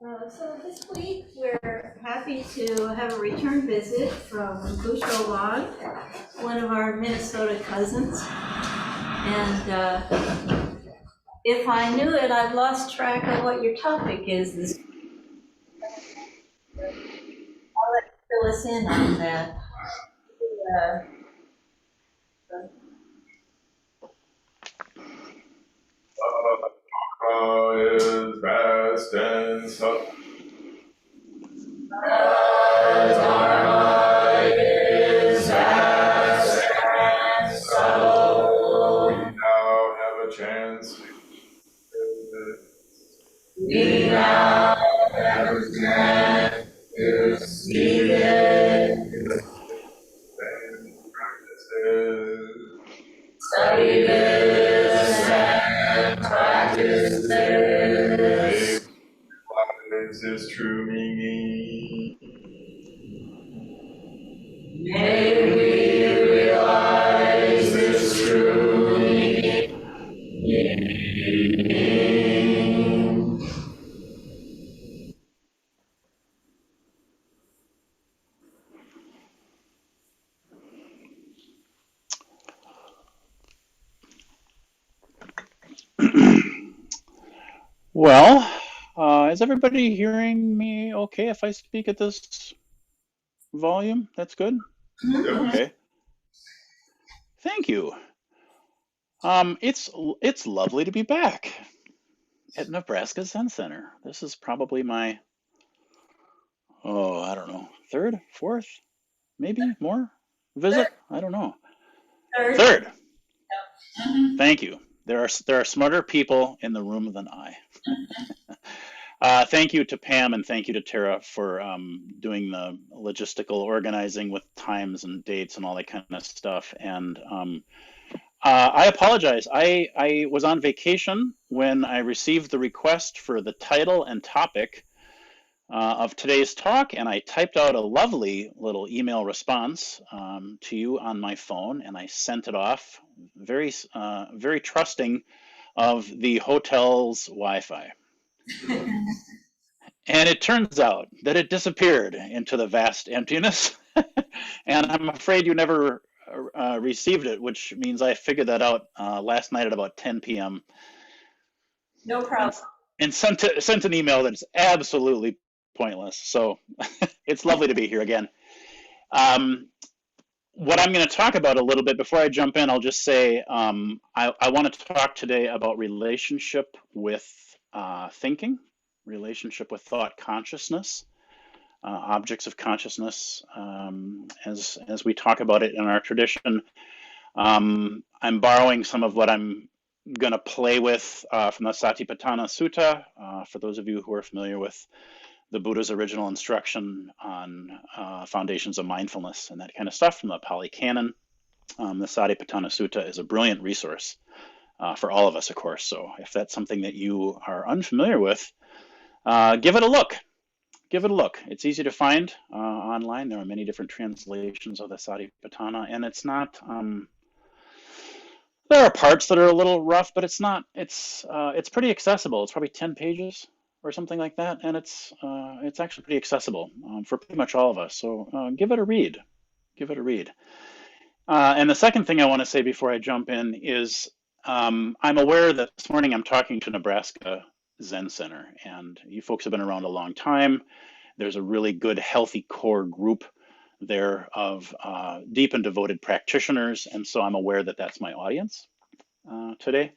Yeah. So this week we're happy to have a return visit from Busshō Lahn, one of our Minnesota cousins. And if I knew it, I've lost track of what your topic is this week. I'll let you fill us in on that. Is best and subtle. Dharma is vast and subtle. We now have a chance. We now have a chance to see it. Study this and practice this. Is this true meaning? May we realize this true meaning. Well, is everybody hearing me okay if I speak at this volume? That's good? Okay. Thank you. It's lovely to be back at Nebraska Zen Center. This is probably my, I don't know, third, fourth, maybe more visit? I don't know. Third. Thank you. There are smarter people in the room than I. Thank you to Pam and thank you to Tara for doing the logistical organizing with times and dates and all that kind of stuff. And I apologize. I was on vacation when I received the request for the title and topic of today's talk, and I typed out a lovely little email response to you on my phone, and I sent it off, very trusting of the hotel's Wi-Fi. And it turns out that it disappeared into the vast emptiness, and I'm afraid you never received it, which means I figured that out last night at about 10 p.m. No problem. And sent an email that's absolutely pointless. So it's lovely to be here again. What I'm going to talk about a little bit before I jump in, I'll just say I want to talk today about relationship with thinking, relationship with thought consciousness, objects of consciousness, as we talk about it in our tradition. I'm borrowing some of what I'm going to play with from the Satipatthana Sutta, for those of you who are familiar with the Buddha's original instruction on foundations of mindfulness and that kind of stuff from the Pali Canon. The Satipatthana Sutta is a brilliant resource for all of us, of course. So if that's something that you are unfamiliar with, give it a look. Give it a look. It's easy to find online. There are many different translations of the Satipatthana, and it's not. There are parts that are a little rough, but it's not. It's pretty accessible. It's probably 10 pages or something like that, and it's actually pretty accessible for pretty much all of us. So give it a read. Give it a read. And the second thing I want to say before I jump in is I'm aware that this morning I'm talking to Nebraska Zen Center, and you folks have been around a long time. There's a really good, healthy core group there of deep and devoted practitioners, and so I'm aware that that's my audience today.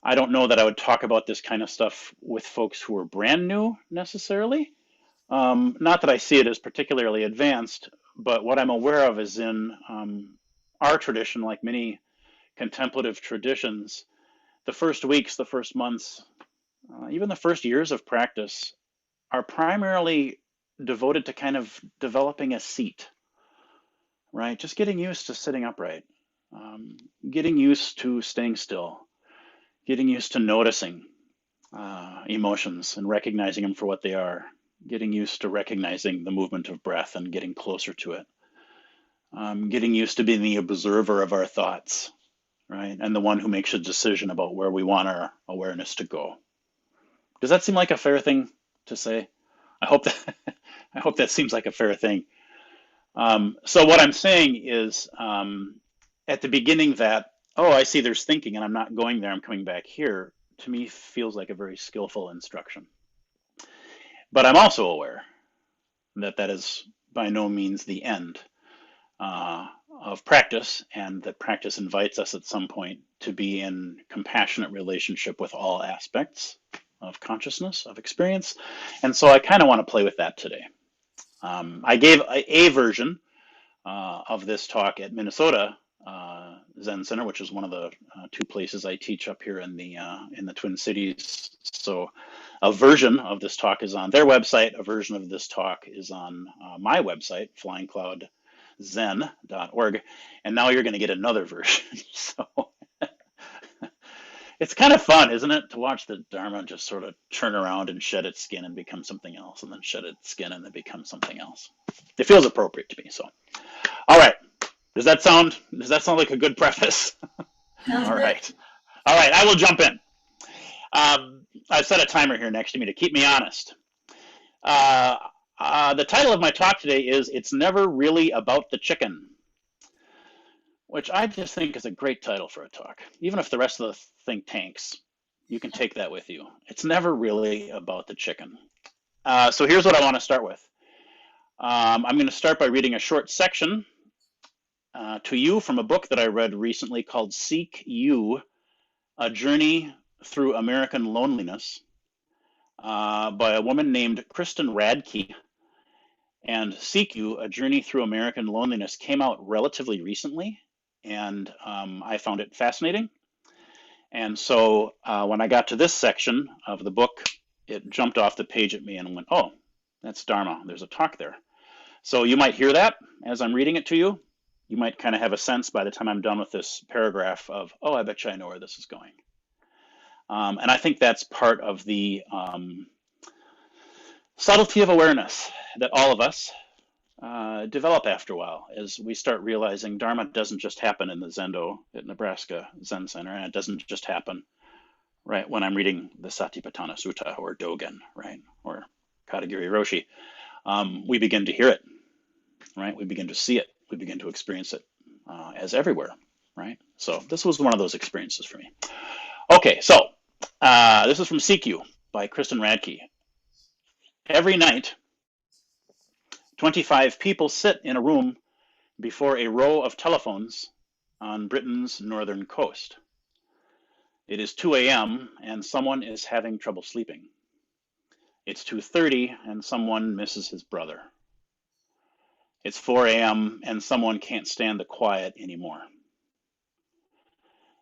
I don't know that I would talk about this kind of stuff with folks who are brand new necessarily. Not that I see it as particularly advanced, but what I'm aware of is in our tradition, like many contemplative traditions, the first weeks, the first months, even the first years of practice are primarily devoted to kind of developing a seat, right? Just getting used to sitting upright, getting used to staying still, getting used to noticing emotions and recognizing them for what they are, getting used to recognizing the movement of breath and getting closer to it, getting used to being the observer of our thoughts, right? And the one who makes a decision about where we want our awareness to go. Does that seem like a fair thing to say? I hope that I hope that seems like a fair thing. So what I'm saying is, at the beginning, that, oh, I see there's thinking and I'm not going there, I'm coming back here, to me feels like a very skillful instruction. But I'm also aware that that is by no means the end of practice, and that practice invites us at some point to be in compassionate relationship with all aspects of consciousness, of experience. And so I kind of want to play with that today. I gave a version of this talk at Minnesota Zen Center, which is one of the two places I teach up here in the Twin Cities. So a version of this talk is on their website. A version of this talk is on my website, flyingcloudzen.org. And now you're going to get another version. So it's kind of fun, isn't it, to watch the Dharma just sort of turn around and shed its skin and become something else, and then shed its skin and then become something else. It feels appropriate to me. So, all right. Does that sound like a good preface? Sounds All good. right. All right, I will jump in. I've set a timer here next to me to keep me honest. The title of my talk today is "It's Never Really About the Chicken," which I just think is a great title for a talk. Even if the rest of the thing tanks, you can take that with you. It's never really about the chicken. So here's what I want to start with. I'm going to start by reading a short section to you from a book that I read recently called Seek You, A Journey Through American Loneliness by a woman named Kristen Radke. And Seek You, A Journey Through American Loneliness came out relatively recently, and I found it fascinating. And so when I got to this section of the book, it jumped off the page at me and went, oh, that's Dharma. There's a talk there. So you might hear that as I'm reading it to you. You might kind of have a sense by the time I'm done with this paragraph of, oh, I bet you I know where this is going. And I think that's part of the subtlety of awareness that all of us develop after a while, as we start realizing Dharma doesn't just happen in the Zendo at Nebraska Zen Center, and it doesn't just happen right when I'm reading the Satipatthana Sutta or Dogen, right, or Katagiri Roshi. We begin to hear it, right? We begin to see it. We begin to experience it as everywhere, right? So this was one of those experiences for me. Okay, so this is from Seek You by Kristen Radke. Every night, 25 people sit in a room before a row of telephones on Britain's northern coast. It is 2 a.m. and someone is having trouble sleeping. It's 2:30 and someone misses his brother. It's 4 a.m. and someone can't stand the quiet anymore.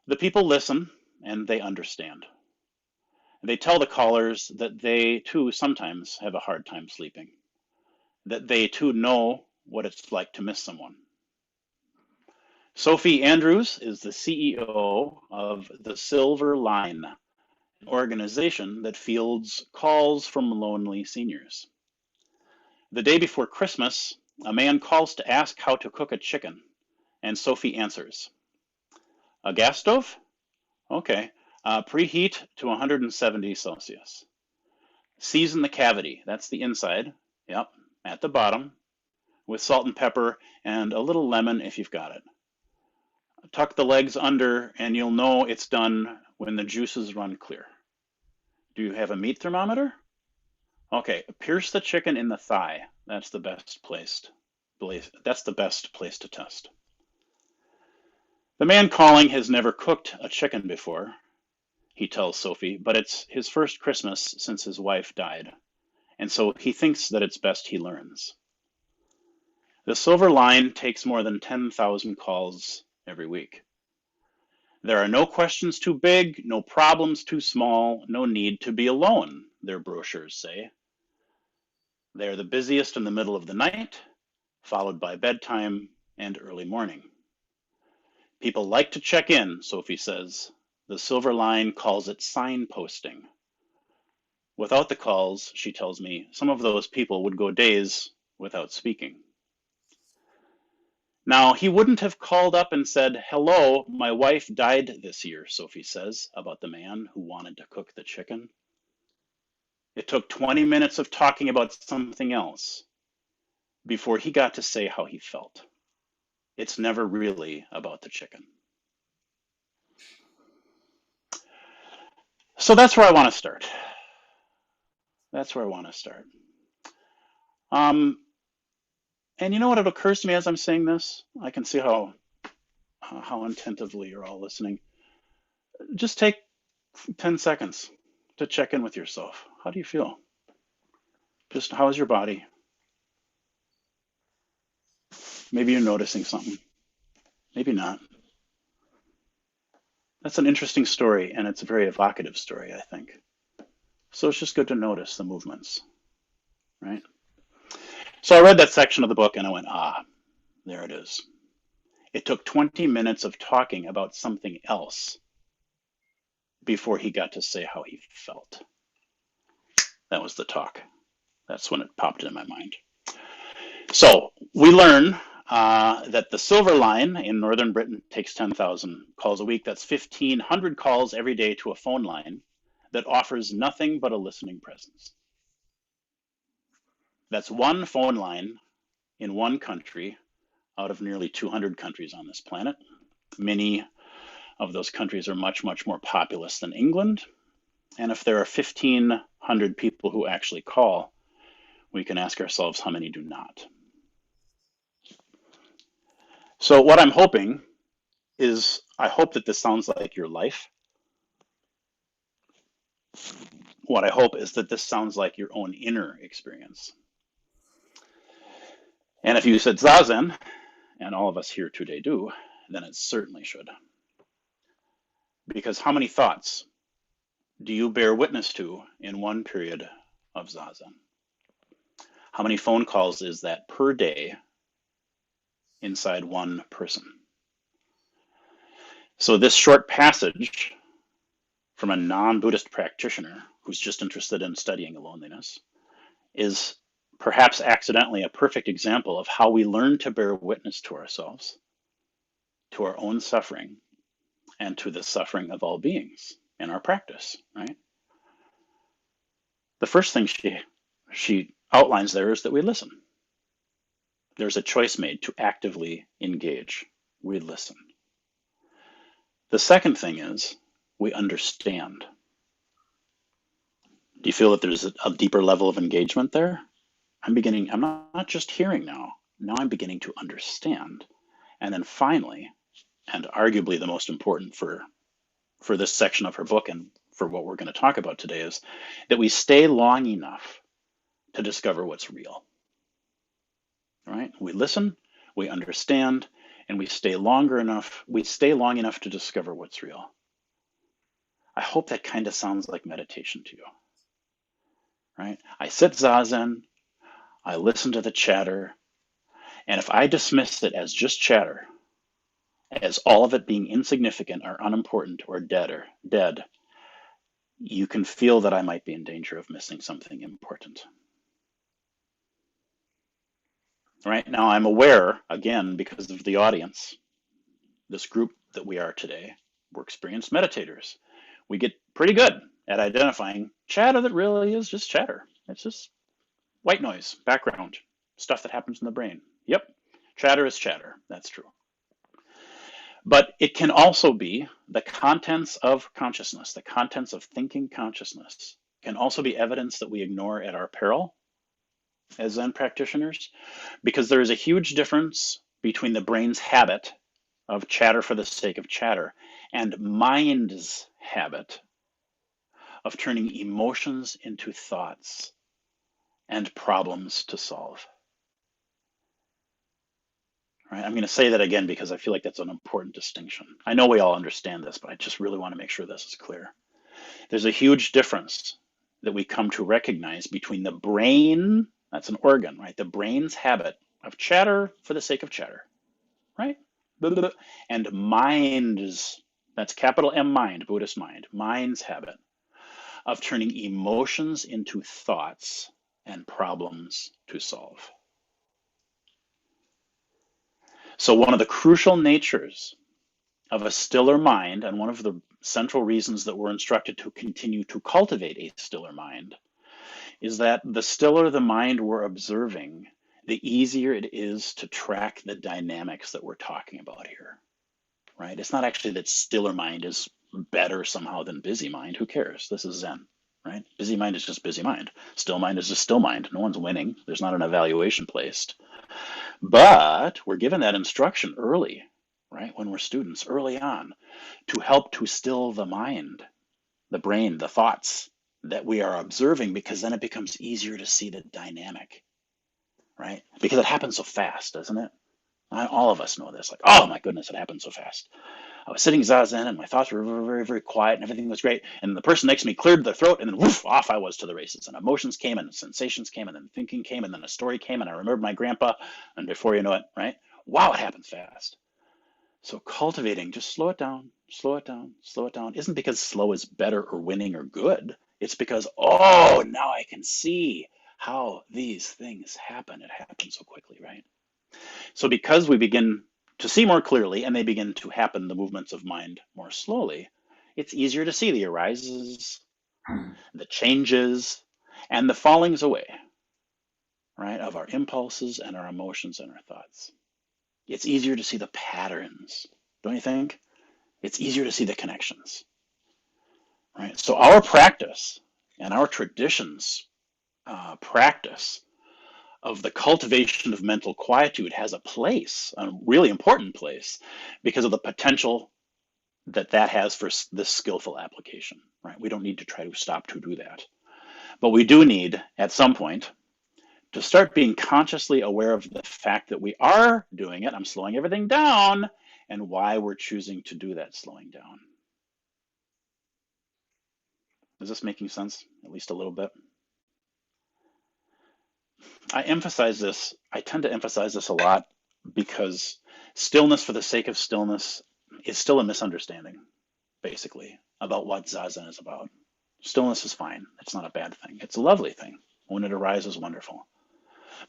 The people listen and they understand. They tell the callers that they too sometimes have a hard time sleeping, that they too know what it's like to miss someone. Sophie Andrews is the CEO of the Silver Line, an organization that fields calls from lonely seniors. The day before Christmas, a man calls to ask how to cook a chicken, and Sophie answers. A gas stove? Okay. Preheat to 170 Celsius. Season the cavity, that's the inside, yep, at the bottom, with salt and pepper and a little lemon if you've got it. Tuck the legs under and you'll know it's done when the juices run clear. Do you have a meat thermometer? Okay, pierce the chicken in the thigh. That's the best place to test. The man calling has never cooked a chicken before, he tells Sophie, but it's his first Christmas since his wife died, and so he thinks that it's best he learns. The Silver Line takes more than 10,000 calls every week. There are no questions too big, no problems too small, no need to be alone, their brochures say. They are the busiest in the middle of the night, followed by bedtime and early morning. People like to check in, Sophie says. The Silver Line calls it signposting. Without the calls, she tells me, some of those people would go days without speaking. Now, he wouldn't have called up and said, "Hello, my wife died this year," Sophie says about the man who wanted to cook the chicken. It took 20 minutes of talking about something else before he got to say how he felt. It's never really about the chicken. So that's where I want to start. That's where I want to start. And you know what? It occurs to me as I'm saying this. I can see how attentively you're all listening. Just take 10 seconds to check in with yourself. How do you feel? Just how is your body? Maybe you're noticing something. Maybe not. That's an interesting story, and it's a very evocative story, I think. So it's just good to notice the movements, right? So I read that section of the book and I went, there it is. It took 20 minutes of talking about something else before he got to say how he felt. That was the talk. That's when it popped in my mind. So we learn that the Silver Line in Northern Britain takes 10,000 calls a week. That's 1,500 calls every day to a phone line that offers nothing but a listening presence. That's one phone line in one country out of nearly 200 countries on this planet. Many of those countries are much, much more populous than England. And if there are 1,500 people who actually call, we can ask ourselves how many do not. So what I'm hoping is, I hope that this sounds like your life. What I hope is that this sounds like your own inner experience. And if you said Zazen, and all of us here today do, then it certainly should. Because how many thoughts do you bear witness to in one period of Zazen? How many phone calls is that per day inside one person? So this short passage from a non-Buddhist practitioner who's just interested in studying loneliness is perhaps accidentally a perfect example of how we learn to bear witness to ourselves, to our own suffering, and to the suffering of all beings in our practice, right? The first thing she outlines there is that we listen. There's a choice made to actively engage. We listen. The second thing is we understand. Do you feel that there's a deeper level of engagement there? I'm not just hearing now. Now I'm beginning to understand. And then finally, and arguably the most important for this section of her book and for what we're going to talk about today, is that we stay long enough to discover what's real. Right? We listen, we understand, and we stay long enough to discover what's real. I hope that kind of sounds like meditation to you. Right? I sit Zazen, I listen to the chatter, and if I dismiss it as just chatter, as all of it being insignificant or unimportant or dead, you can feel that I might be in danger of missing something important. Right now, I'm aware, again, because of the audience, this group that we are today, we're experienced meditators. We get pretty good at identifying chatter that really is just chatter. It's just white noise, background, stuff that happens in the brain. Yep, chatter is chatter. That's true. But it can also be the contents of consciousness, the contents of thinking consciousness can also be evidence that we ignore at our peril as Zen practitioners, because there is a huge difference between the brain's habit of chatter for the sake of chatter and mind's habit of turning emotions into thoughts and problems to solve. Right? I'm going to say that again because I feel like that's an important distinction. I know we all understand this, but I just really want to make sure this is clear. There's a huge difference that we come to recognize between the brain, that's an organ, right? The brain's habit of chatter for the sake of chatter, right? And mind's, that's capital M mind, Buddhist mind, mind's habit of turning emotions into thoughts and problems to solve. So one of the crucial natures of a stiller mind, and one of the central reasons that we're instructed to continue to cultivate a stiller mind, is that the stiller the mind we're observing, the easier it is to track the dynamics that we're talking about here, right? It's not actually that stiller mind is better somehow than busy mind. Who cares? This is Zen, right? Busy mind is just busy mind. Still mind is just still mind. No one's winning. There's not an evaluation placed. But we're given that instruction early, right? When we're students, early on, to help to still the mind, the brain, the thoughts that we are observing, because then it becomes easier to see the dynamic, right? Because it happens so fast, doesn't it? All of us know this, like, oh my goodness, it happened so fast. I was sitting zazen and my thoughts were very, very, very quiet and everything was great. And the person next to me cleared their throat and then woof, off I was to the races. And emotions came and sensations came and then thinking came and then a story came and I remembered my grandpa. And before you know it, right? Wow, it happens fast. So cultivating, just slow it down, slow it down, slow it down, isn't because slow is better or winning or good. It's because, oh, now I can see how these things happen. It happens so quickly, right? So because we begin to see more clearly and they begin to happen, the movements of mind more slowly, it's easier to see the arises, the changes, and the fallings away, right, of our impulses and our emotions and our thoughts. It's easier to see the patterns, don't you think? It's easier to see the connections, right? So our practice and our traditions practice of the cultivation of mental quietude has a place, a really important place, because of the potential that that has for this skillful application, right? We don't need to try to stop to do that. But we do need, at some point, to start being consciously aware of the fact that we are doing it. I'm slowing everything down, and why we're choosing to do that slowing down. Is this making sense? At least a little bit? I tend to emphasize this a lot because stillness for the sake of stillness is still a misunderstanding, basically, about what Zazen is about. Stillness is fine. It's not a bad thing. It's a lovely thing. When it arises, wonderful.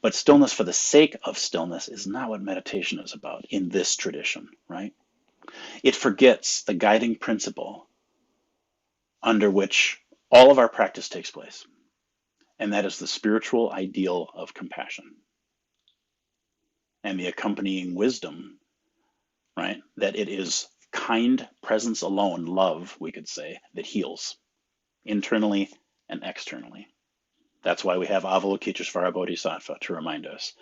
But stillness for the sake of stillness is not what meditation is about in this tradition, right? It forgets the guiding principle under which all of our practice takes place, and that is the spiritual ideal of compassion and the accompanying wisdom, right? That it is kind presence alone, love, we could say, that heals internally and externally. That's why we have Avalokiteshvara Bodhisattva to remind us.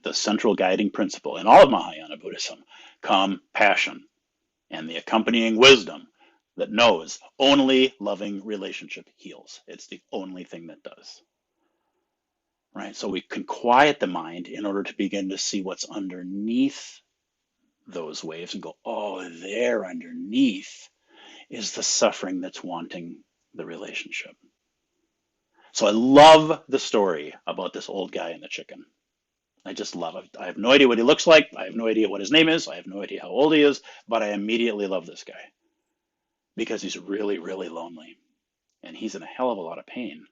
The central guiding principle in all of Mahayana Buddhism, compassion, and the accompanying wisdom that knows only loving relationship heals. It's the only thing that does. Right? So we can quiet the mind in order to begin to see what's underneath those waves and go, oh, there underneath is the suffering that's wanting the relationship. So I love the story about this old guy and the chicken. I just love it. I have no idea what he looks like. I have no idea what his name is. I have no idea how old he is, but I immediately love this guy because he's really, really lonely and he's in a hell of a lot of pain.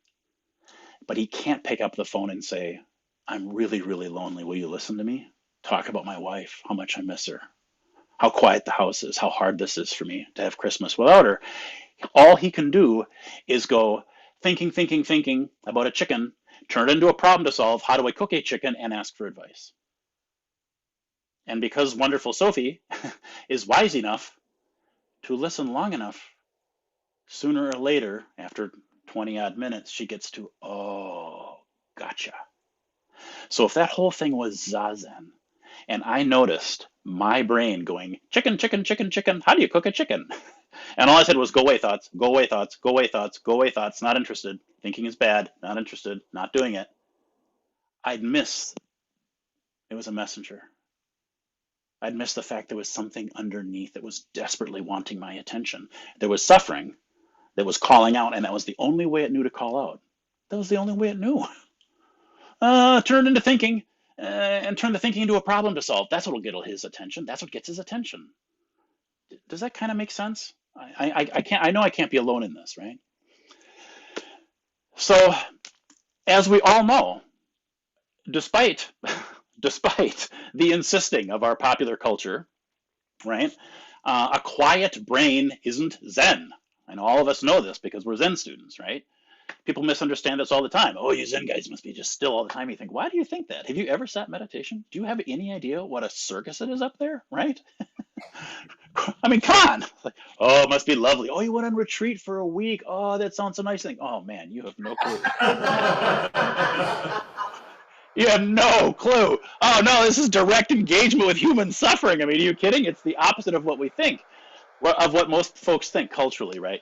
But he can't pick up the phone and say, I'm really, really lonely. Will you listen to me? Talk about my wife, how much I miss her, how quiet the house is, how hard this is for me to have Christmas without her. All he can do is go thinking about a chicken, turn it into a problem to solve. How do I cook a chicken? And ask for advice. And because wonderful Sophie is wise enough to listen long enough, sooner or later, after 20 odd minutes, she gets to, oh, gotcha. So if that whole thing was Zazen, and I noticed my brain going, chicken, chicken, chicken, chicken, how do you cook a chicken? And all I said was, go away thoughts, go away thoughts, go away thoughts, go away thoughts, not interested, thinking is bad, not interested, not doing it. I'd miss, it was a messenger. I'd miss the fact there was something underneath that was desperately wanting my attention. There was suffering that was calling out, and that was the only way it knew to call out. That was the only way it knew. Turn it into thinking, and turn the thinking into a problem to solve. That's what'll get his attention. That's what gets his attention. Does that kind of make sense? I know I can't be alone in this, right? So, as we all know, despite despite the insisting of our popular culture, right? A quiet brain isn't Zen. And all of us know this because we're Zen students, right? People misunderstand this all the time. Oh, you Zen guys must be just still all the time. You think, why do you think that? Have you ever sat meditation? Do you have any idea what a circus it is up there, right? I mean, come on. Like, oh, it must be lovely. Oh, you went on retreat for a week. Oh, that sounds so nice. Think, oh man, you have no clue. You have no clue. Oh no, this is direct engagement with human suffering. I mean, are you kidding? It's the opposite of what we think, of what most folks think culturally, right?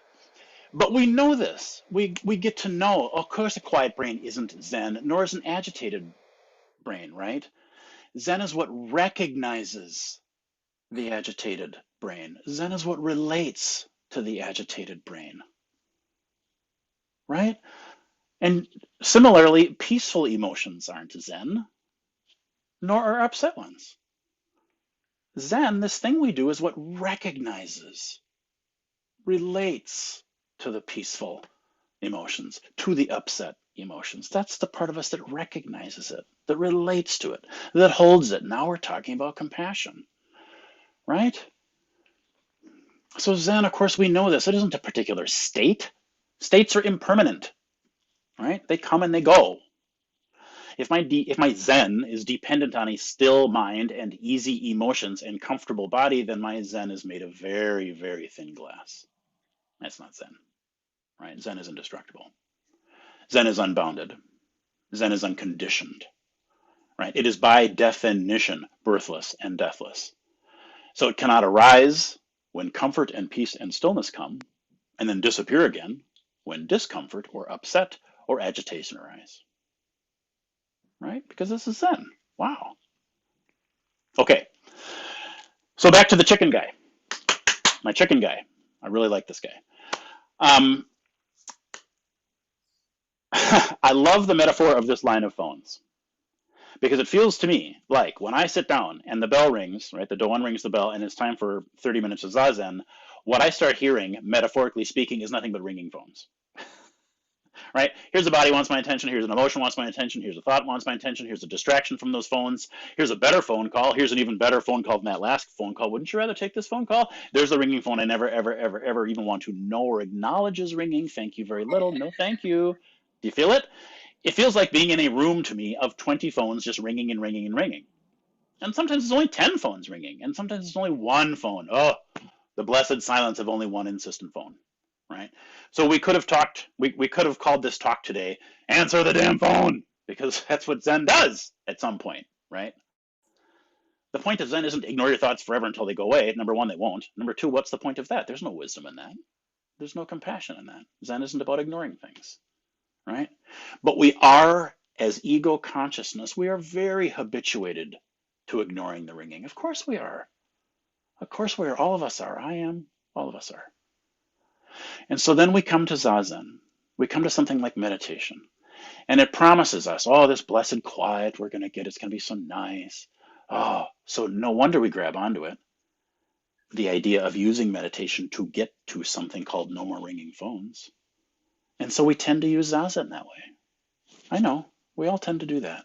But we know this. We get to know, of course, a quiet brain isn't Zen, nor is an agitated brain, right? Zen is what recognizes the agitated brain. Zen is what relates to the agitated brain, right? And similarly, peaceful emotions aren't Zen, nor are upset ones. Zen, this thing we do, is what recognizes, relates to the peaceful emotions, to the upset emotions. That's the part of us that recognizes it, that relates to it, that holds it. Now we're talking about compassion, right? So Zen, of course, we know this. It isn't a particular state. States are impermanent, right? They come and they go. If my Zen is dependent on a still mind and easy emotions and comfortable body, then my Zen is made of very, very thin glass. That's not Zen, right? Zen is indestructible. Zen is unbounded. Zen is unconditioned, right? It is by definition birthless and deathless. So it cannot arise when comfort and peace and stillness come, and then disappear again when discomfort or upset or agitation arise, right? Because this is Zen. Wow. Okay, so back to the chicken guy. My chicken guy. I really like this guy. I love the metaphor of this line of phones, because it feels to me like when I sit down and the bell rings, right, the Doan rings the bell and it's time for 30 minutes of Zazen, what I start hearing, metaphorically speaking, is nothing but ringing phones, right? Here's a body wants my attention, here's an emotion wants my attention, here's a thought wants my attention, here's a distraction from those phones, here's a better phone call, here's an even better phone call than that last phone call. Wouldn't you rather take this phone call? There's the ringing phone I never, ever, ever, ever even want to know or acknowledge is ringing. Thank you very little. No, thank you. Do you feel it? It feels like being in a room to me of 20 phones just ringing and ringing and ringing. And sometimes it's only 10 phones ringing, and sometimes it's only one phone. Oh, the blessed silence of only one insistent phone, right? So we could have talked, we could have called this talk today, answer the damn phone, because that's what Zen does at some point, right? The point of Zen isn't ignore your thoughts forever until they go away. Number one, they won't. Number two, what's the point of that? There's no wisdom in that. There's no compassion in that. Zen isn't about ignoring things, right? But we are, as ego consciousness, we are very habituated to ignoring the ringing. Of course we are. Of course we are. All of us are. I am. All of us are. And so then we come to Zazen. We come to something like meditation. And it promises us, oh, this blessed quiet we're going to get. It's going to be so nice. Oh, so no wonder we grab onto it. The idea of using meditation to get to something called no more ringing phones. And so we tend to use Zazen that way. I know, we all tend to do that.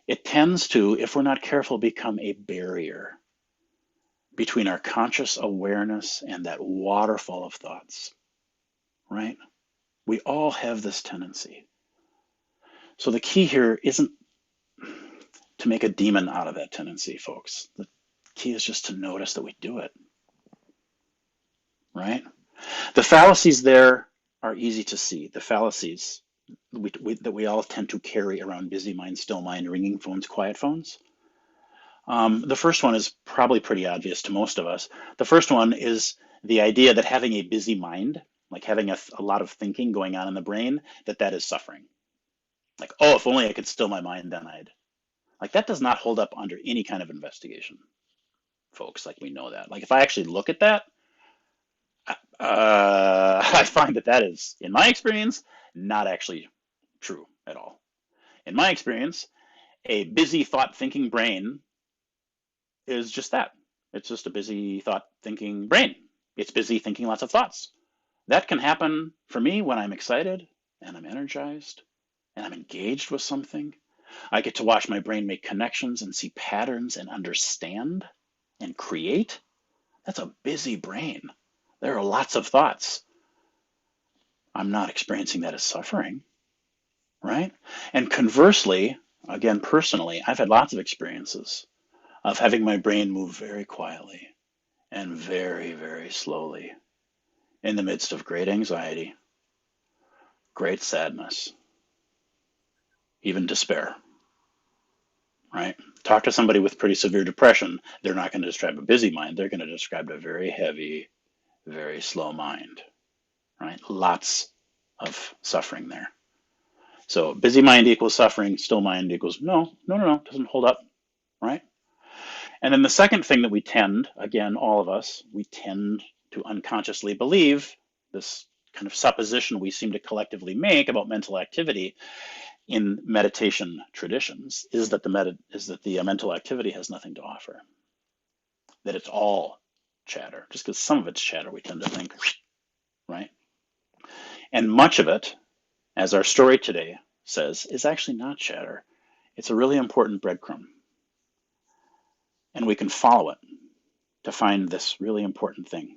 It tends to, if we're not careful, become a barrier between our conscious awareness and that waterfall of thoughts, right? We all have this tendency. So the key here isn't to make a demon out of that tendency, folks. The key is just to notice that we do it, right? The fallacies there are easy to see. The fallacies that we all tend to carry around busy mind, still mind, ringing phones, quiet phones. The first one is probably pretty obvious to most of us. The first one is the idea that having a busy mind, like having a lot of thinking going on in the brain, that is suffering. Like, oh, if only I could still my mind, then I'd. Like, that does not hold up under any kind of investigation, folks. Like, we know that. Like, if I actually look at that, I find that is, in my experience, not actually true at all. In my experience, a busy thought thinking brain is just that. It's just a busy thought thinking brain. It's busy thinking lots of thoughts. That can happen for me when I'm excited and I'm energized and I'm engaged with something. I get to watch my brain make connections and see patterns and understand and create. That's a busy brain. There are lots of thoughts. I'm not experiencing that as suffering, right? And conversely, again, personally, I've had lots of experiences of having my brain move very quietly and very, very slowly in the midst of great anxiety, great sadness, even despair, right? Talk to somebody with pretty severe depression. They're not going to describe a busy mind. They're going to describe a very heavy, very slow mind, right? Lots of suffering there. So busy mind equals suffering, still mind equals no, doesn't hold up, right? And then the second thing that we tend, again, all of us, we tend to unconsciously believe, this kind of supposition we seem to collectively make about mental activity in meditation traditions, is that the mental activity has nothing to offer, that it's all chatter. Just because some of it's chatter, we tend to think, right? And much of it, as our story today says, is actually not chatter. It's a really important breadcrumb. And we can follow it to find this really important thing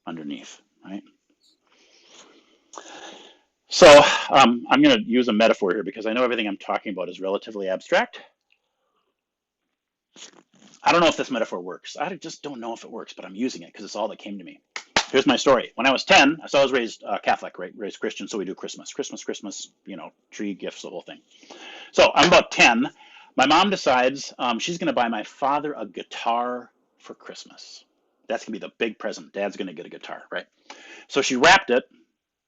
underneath, right? So I'm going to use a metaphor here because I know everything I'm talking about is relatively abstract. I don't know if this metaphor works. I just don't know if it works, but I'm using it because it's all that came to me. Here's my story. When I was 10, so I was raised Catholic, right? Raised Christian, so we do Christmas, tree, gifts, the whole thing. So I'm about 10. My mom decides she's going to buy my father a guitar for Christmas. That's going to be the big present. Dad's going to get a guitar, right? So she wrapped it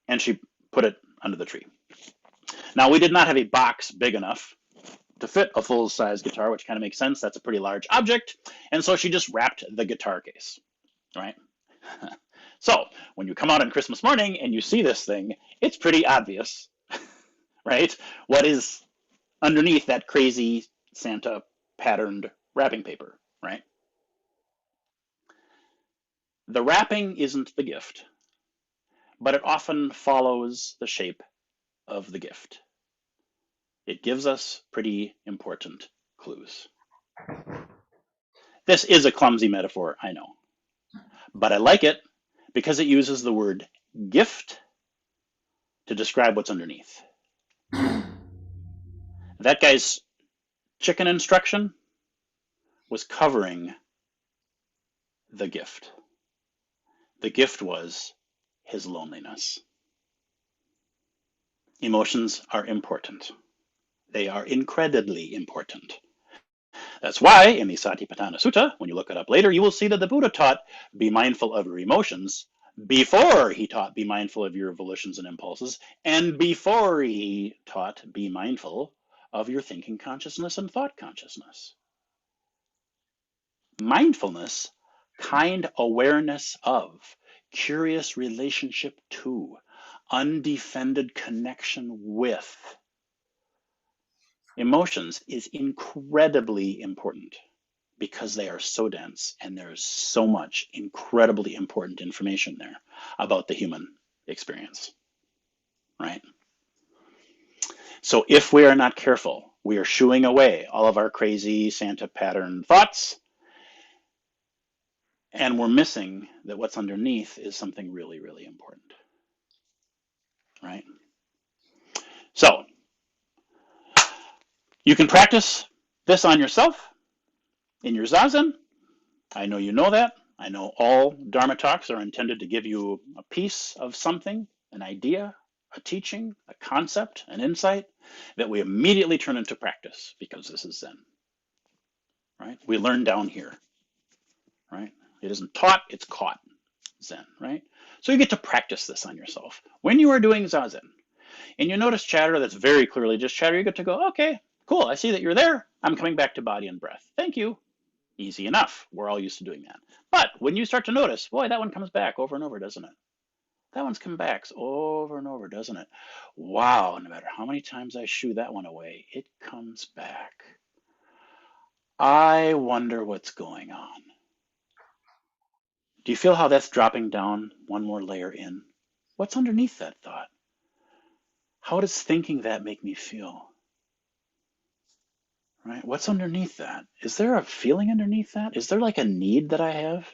and she put it under the tree. Now, we did not have a box big enough to fit a full-size guitar, which kind of makes sense. That's a pretty large object. And so she just wrapped the guitar case, right? So when you come out on Christmas morning and you see this thing, it's pretty obvious, right? What is underneath that crazy Santa patterned wrapping paper, right? The wrapping isn't the gift, but it often follows the shape of the gift. It gives us pretty important clues. This is a clumsy metaphor, I know, but I like it because it uses the word gift to describe what's underneath. That guy's chicken instruction was covering the gift. The gift was his loneliness. Emotions are important. They are incredibly important. That's why in the Satipatthana Sutta, when you look it up later, you will see that the Buddha taught be mindful of your emotions before he taught be mindful of your volitions and impulses, and before he taught be mindful of your thinking consciousness and thought consciousness. Mindfulness, kind awareness of, curious relationship to, undefended connection with emotions is incredibly important because they are so dense and there's so much incredibly important information there about the human experience, right? So if we are not careful, we are shooing away all of our crazy Santa pattern thoughts, and we're missing that what's underneath is something really, really important, right? So you can practice this on yourself in your Zazen. I know you know that. I know all Dharma talks are intended to give you a piece of something, an idea, a teaching, a concept, an insight that we immediately turn into practice because this is Zen, right? We learn down here, right? It isn't taught, it's caught, Zen, right? So you get to practice this on yourself. When you are doing Zazen and you notice chatter that's very clearly just chatter, you get to go, okay, cool, I see that you're there. I'm coming back to body and breath. Thank you. Easy enough. We're all used to doing that. But when you start to notice, boy, that one comes back over and over, doesn't it? That one's come back over and over, doesn't it? Wow, no matter how many times I shoo that one away, it comes back. I wonder what's going on. Do you feel how that's dropping down one more layer in? What's underneath that thought? How does thinking that make me feel? right? What's underneath that? Is there a feeling underneath that? Is there like a need that I have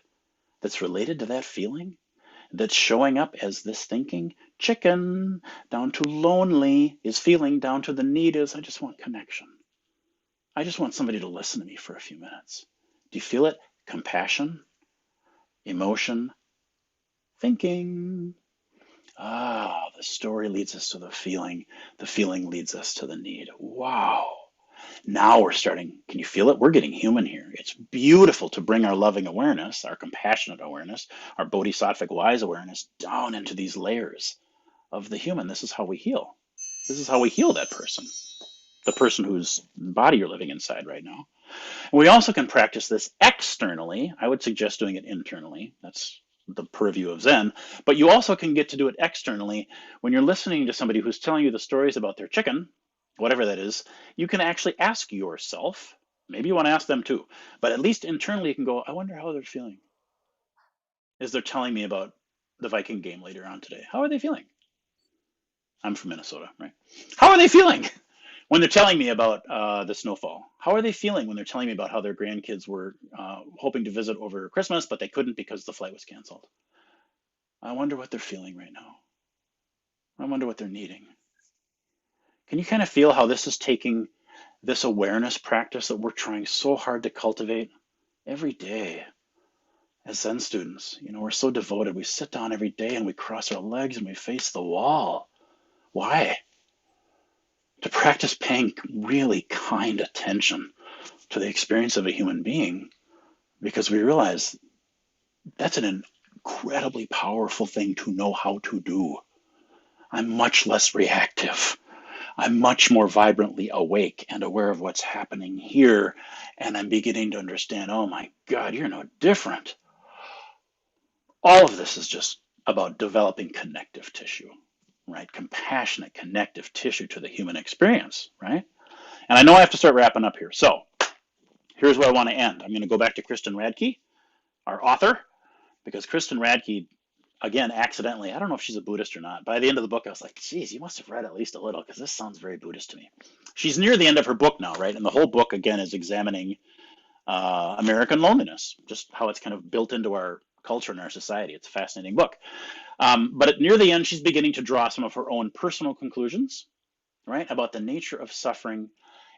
that's related to that feeling that's showing up as this thinking? Chicken down to lonely is feeling, down to the need is I just want connection. I just want somebody to listen to me for a few minutes. Do you feel it? Compassion, emotion, thinking. Ah, the story leads us to the feeling. The feeling leads us to the need. Wow. Now we're starting. Can you feel it? We're getting human here. It's beautiful to bring our loving awareness, our compassionate awareness, our bodhisattvic wise awareness down into these layers of the human. This is how we heal. This is how we heal that person, the person whose body you're living inside right now. And we also can practice this externally. I would suggest doing it internally. That's the purview of Zen. But you also can get to do it externally when you're listening to somebody who's telling you the stories about their chicken, whatever that is. You can actually ask yourself, maybe you want to ask them too, but at least internally you can go, I wonder how they're feeling as they're telling me about the Viking game later on today. How are they feeling? I'm from Minnesota, right? How are they feeling when they're telling me about the snowfall? How are they feeling when they're telling me about how their grandkids were hoping to visit over Christmas, but they couldn't because the flight was canceled? I wonder what they're feeling right now. I wonder what they're needing. Can you kind of feel how this is taking this awareness practice that we're trying so hard to cultivate every day as Zen students? You know, we're so devoted. We sit down every day and we cross our legs and we face the wall. Why? To practice paying really kind attention to the experience of a human being, because we realize that's an incredibly powerful thing to know how to do. I'm much less reactive. I'm much more vibrantly awake and aware of what's happening here. And I'm beginning to understand, oh my God, you're no different. All of this is just about developing connective tissue, right? Compassionate connective tissue to the human experience, right? And I know I have to start wrapping up here. So here's where I want to end. I'm going to go back to Kristen Radke, our author, because Kristen Radke, again, accidentally, I don't know if she's a Buddhist or not. By the end of the book, I was like, geez, you must have read at least a little, because this sounds very Buddhist to me. She's near the end of her book now, right? And the whole book, again, is examining American loneliness, just how it's kind of built into our culture and our society. It's a fascinating book. But near the end, she's beginning to draw some of her own personal conclusions, right, about the nature of suffering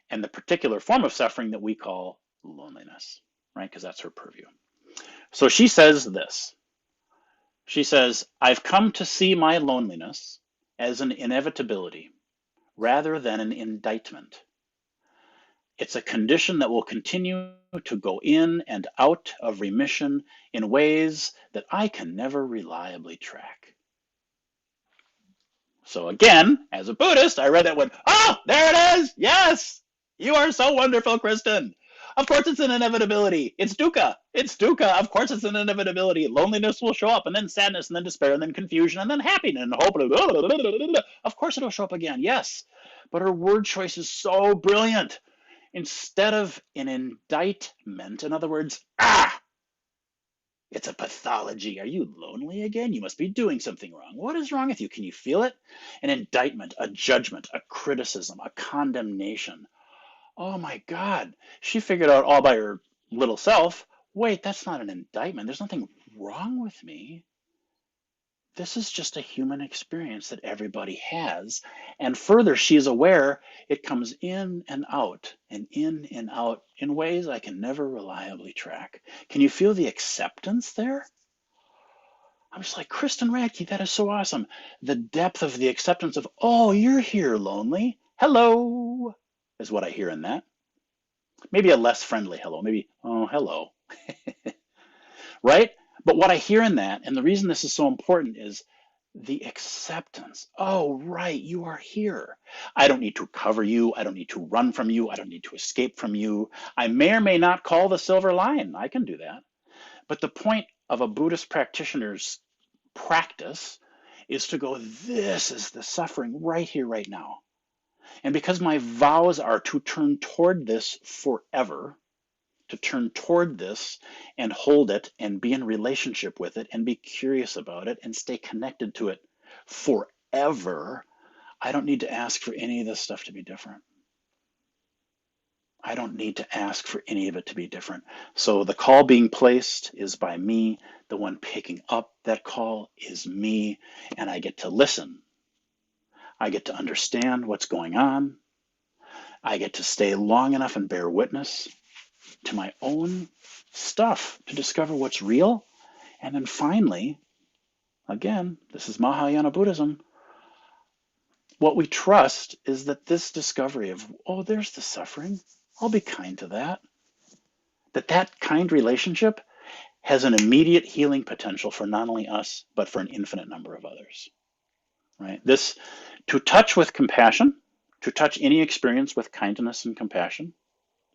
and the particular form of suffering that we call loneliness, right, because that's her purview. So she says this. She says, I've come to see my loneliness as an inevitability rather than an indictment. It's a condition that will continue to go in and out of remission in ways that I can never reliably track. So again, as a Buddhist, I read that one. Oh, there it is. Yes, you are so wonderful, Kristen. Of course it's an inevitability. It's dukkha. It's dukkha. Of course it's an inevitability. Loneliness will show up, and then sadness, and then despair, and then confusion, and then happiness, and hope. Of course it'll show up again. Yes. But her word choice is so brilliant. Instead of an indictment, in other words, it's a pathology. Are you lonely again? You must be doing something wrong. What is wrong with you? Can you feel it? An indictment, a judgment, a criticism, a condemnation. Oh my God. She figured out all by her little self, wait, that's not an indictment. There's nothing wrong with me. This is just a human experience that everybody has. And further, she is aware it comes in and out in ways I can never reliably track. Can you feel the acceptance there? I'm just like, Kristen Radke, that is so awesome. The depth of the acceptance of, oh, you're here, lonely. Hello, is what I hear in that. Maybe a less friendly hello. Maybe, oh, hello. Right? But what I hear in that, and the reason this is so important, is the acceptance. Oh, right, you are here. I don't need to cover you. I don't need to run from you. I don't need to escape from you. I may or may not call the silver line. I can do that. But the point of a Buddhist practitioner's practice is to go, this is the suffering right here, right now. And because my vows are to turn toward this forever, to turn toward this and hold it and be in relationship with it and be curious about it and stay connected to it forever, I don't need to ask for any of this stuff to be different. I don't need to ask for any of it to be different. So the call being placed is by me. The one picking up that call is me. And I get to listen. I get to understand what's going on. I get to stay long enough and bear witness to my own stuff to discover what's real. And then finally, again, this is Mahayana Buddhism. What we trust is that this discovery of, oh, there's the suffering. I'll be kind to that. That kind relationship has an immediate healing potential for not only us, but for an infinite number of others. Right? This, to touch with compassion, to touch any experience with kindness and compassion,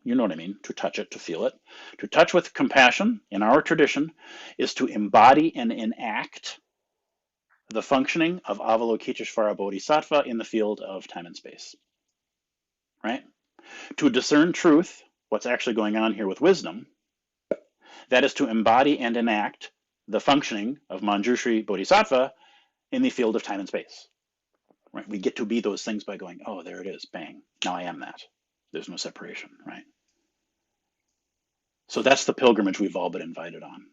you know what I mean, to touch it, to feel it. To touch with compassion in our tradition is to embody and enact the functioning of Avalokiteshvara Bodhisattva in the field of time and space. Right? To discern truth, what's actually going on here with wisdom, that is to embody and enact the functioning of Manjushri Bodhisattva in the field of time and space. Right? We get to be those things by going, oh, there it is, bang, now I am that. There's no separation, right? So that's the pilgrimage we've all been invited on.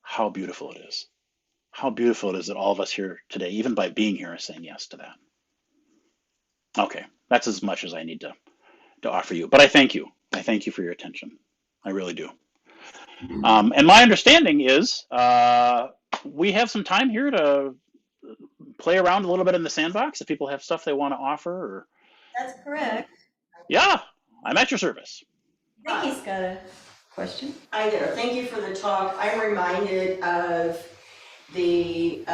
How beautiful it is. How beautiful it is that all of us here today, even by being here, are saying yes to that. Okay, that's as much as I need to offer you. But I thank you. I thank you for your attention. I really do. And my understanding is we have some time here to play around a little bit in the sandbox if people have stuff they want to offer. Or... That's correct. Yeah, I'm at your service. Vicky's got a question. Hi there, thank you for the talk. I'm reminded of the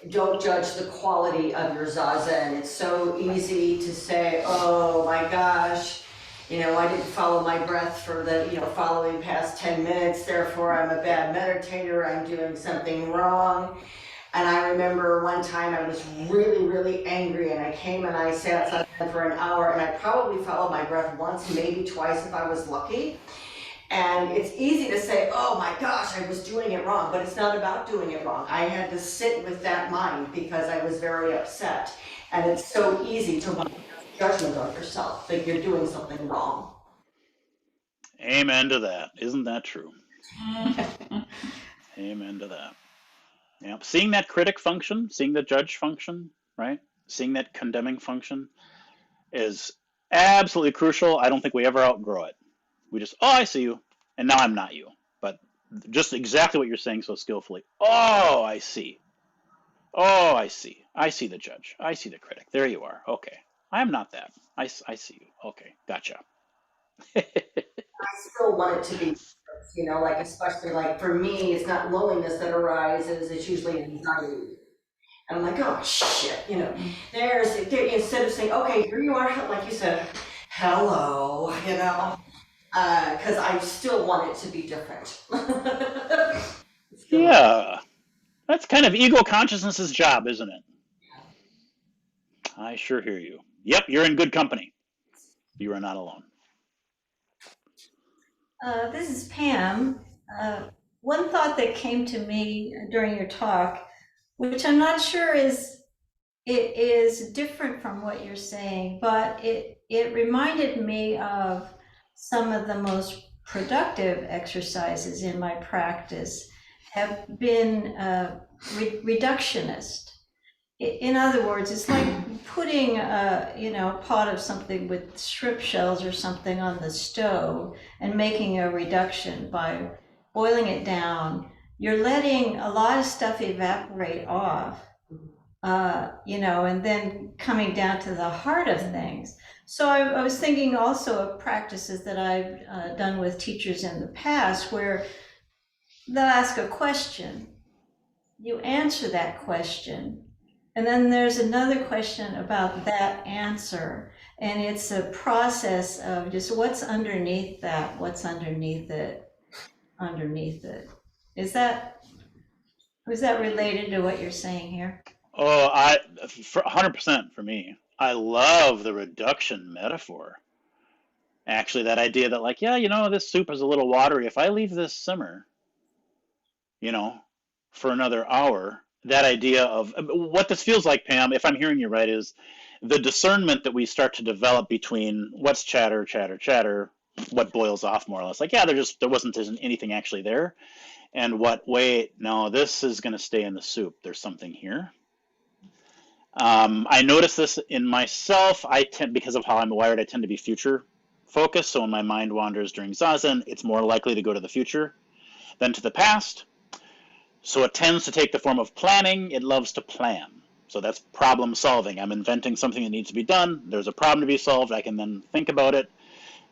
don't judge the quality of your zazen. It's so easy to say, oh my gosh, you know, I didn't follow my breath for the, you know, following past 10 minutes, therefore I'm a bad meditator, I'm doing something wrong. And I remember one time I was really, really angry and I came and I sat outside for an hour and I probably followed my breath once, maybe twice if I was lucky. And it's easy to say, oh my gosh, I was doing it wrong, but it's not about doing it wrong. I had to sit with that mind because I was very upset. And it's so easy to make judgment on yourself that you're doing something wrong. Amen to that. Isn't that true? Amen to that. Yeah, seeing that critic function, seeing the judge function, right? Seeing that condemning function is absolutely crucial. I don't think we ever outgrow it. We just, oh, I see you, and now I'm not you. But just exactly what you're saying so skillfully. Oh, I see. Oh, I see. I see the judge. I see the critic. There you are. Okay. I'm not that. I see you. Okay. Gotcha. I still want it to be, you know, like, especially like for me, it's not loneliness that arises, it's usually anxiety. And I'm like, oh shit, you know, instead of saying, okay, here you are, like you said, hello, you know, because I still want it to be different. Yeah. That's kind of ego consciousness's job, isn't it? I sure hear you. Yep, you're in good company. You are not alone. This is Pam. One thought that came to me during your talk, which I'm not sure is different from what you're saying, but it reminded me of some of the most productive exercises in my practice have been reductionist. In other words, it's like putting a pot of something with shrimp shells or something on the stove and making a reduction by boiling it down. You're letting a lot of stuff evaporate off, and then coming down to the heart of things. So I was thinking also of practices that I've done with teachers in the past where they'll ask a question, you answer that question, and then there's another question about that answer. And it's a process of just what's underneath that, what's underneath it. Was that related to what you're saying here? Oh, 100% for me. I love the reduction metaphor. Actually, that idea that like, yeah, this soup is a little watery. If I leave this simmer, for another hour, that idea of what this feels like, Pam, if I'm hearing you right, is the discernment that we start to develop between what's chatter, what boils off more or less. Like, yeah, there wasn't anything actually there. And wait, no, this is going to stay in the soup. There's something here. I notice this in myself. Because of how I'm wired, I tend to be future focused. So when my mind wanders during Zazen, it's more likely to go to the future than to the past. So it tends to take the form of planning. It loves to plan. So that's problem solving. I'm inventing something that needs to be done. There's a problem to be solved. I can then think about it.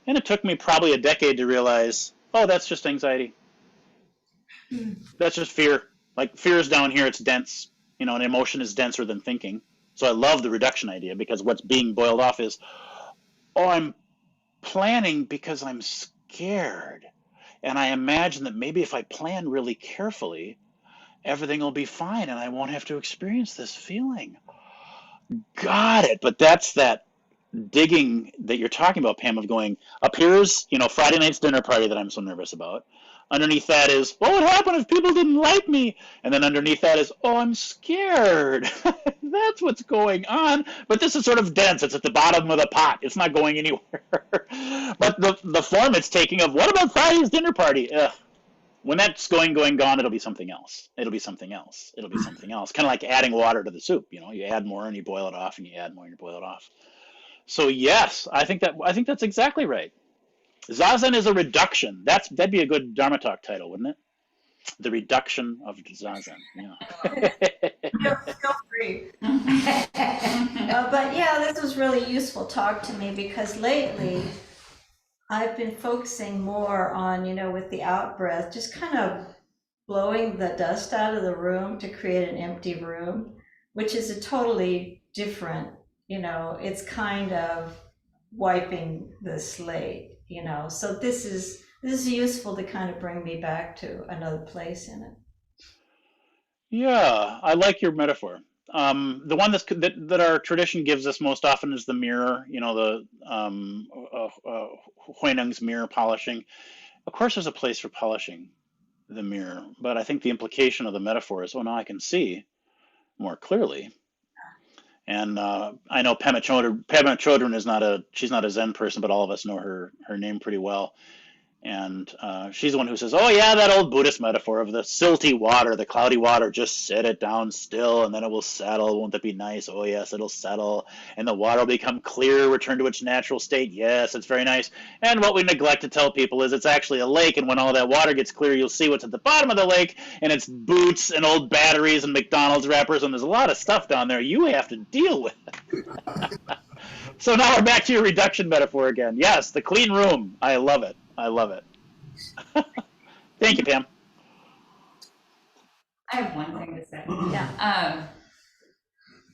And it took me probably a decade to realize, oh, that's just anxiety. That's just fear. Like, fear is down here. It's dense. An emotion is denser than thinking. So I love the reduction idea, because what's being boiled off is, oh, I'm planning because I'm scared. And I imagine that maybe if I plan really carefully, everything will be fine and I won't have to experience this feeling. Got it. But that's that digging that you're talking about, Pam, of going, up here's, Friday night's dinner party that I'm so nervous about. Underneath that is, what would happen if people didn't like me? And then underneath that is, oh, I'm scared. That's what's going on. But this is sort of dense. It's at the bottom of the pot. It's not going anywhere. But the form it's taking of, what about Friday's dinner party? When that's gone, it'll be something else. It'll be something else. It'll be something else. Kind of like adding water to the soup. You add more and you boil it off, and you add more and you boil it off. So yes, I think that's exactly right. Zazen is a reduction. That'd be a good Dharma talk title, wouldn't it? The reduction of Zazen. Yeah. Feel free. But yeah, this was really useful talk to me, because lately I've been focusing more on, with the out breath, just kind of blowing the dust out of the room to create an empty room, which is a totally different, it's kind of wiping the slate, so this is useful to kind of bring me back to another place in it. Yeah, I like your metaphor. The one that our tradition gives us most often is the mirror, the Huineng's mirror polishing. Of course, there's a place for polishing the mirror, but I think the implication of the metaphor is, oh, now I can see more clearly. And I know Pema Chodron she's not a Zen person, but all of us know her name pretty well. And she's the one who says, oh, yeah, that old Buddhist metaphor of the silty water, the cloudy water, just set it down still and then it will settle. Won't that be nice? Oh, yes, it'll settle. And the water will become clear, return to its natural state. Yes, it's very nice. And what we neglect to tell people is it's actually a lake. And when all that water gets clear, you'll see what's at the bottom of the lake. And it's boots and old batteries and McDonald's wrappers. And there's a lot of stuff down there you have to deal with. So now we're back to your reduction metaphor again. Yes, the clean room. I love it. I love it. Thank you, Pam. I have one thing to say. Yeah.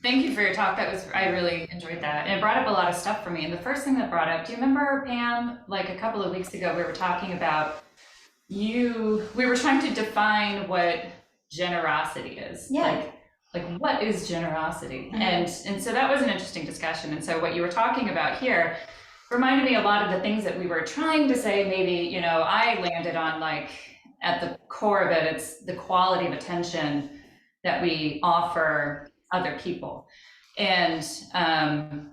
Thank you for your talk. I really enjoyed that. And it brought up a lot of stuff for me. And the first thing that brought up, do you remember, Pam, like a couple of weeks ago, we were talking about we were trying to define what generosity is. Yeah. Like what is generosity? And so that was an interesting discussion. And so what you were talking about here reminded me a lot of the things that we were trying to say. Maybe, I landed on, like, at the core of it, it's the quality of attention that we offer other people. And I'm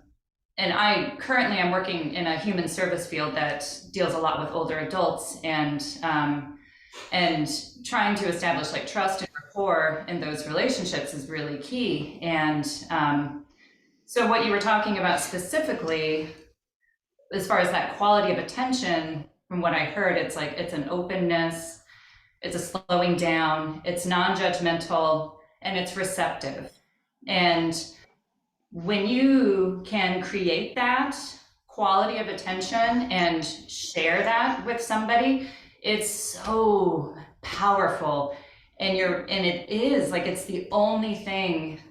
working in a human service field that deals a lot with older adults, and trying to establish, like, trust and rapport in those relationships is really key. And so what you were talking about specifically, as far as that quality of attention, from what I heard, it's an openness, it's a slowing down, it's non-judgmental, and it's receptive. And when you can create that quality of attention and share that with somebody, it's so powerful. And it is like, it's the only thing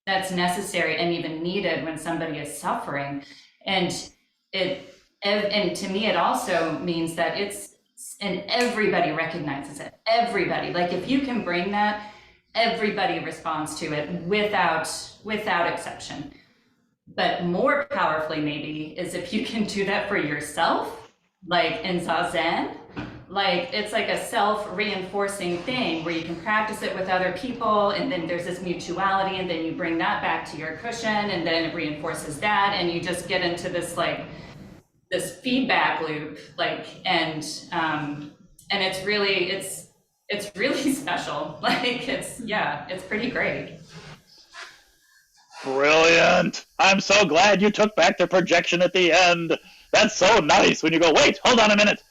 that's necessary and even needed when somebody is suffering. And to me, it also means that and everybody recognizes it. Everybody, like, if you can bring that, everybody responds to it without exception. But more powerfully, maybe, is if you can do that for yourself, like in Zazen, like it's like a self-reinforcing thing where you can practice it with other people, and then there's this mutuality, and then you bring that back to your cushion, and then it reinforces that, and you just get into this like this feedback loop, like, and it's really special. Like it's pretty great. Brilliant. I'm so glad you took back the projection at the end. That's so nice when you go, wait, hold on a minute.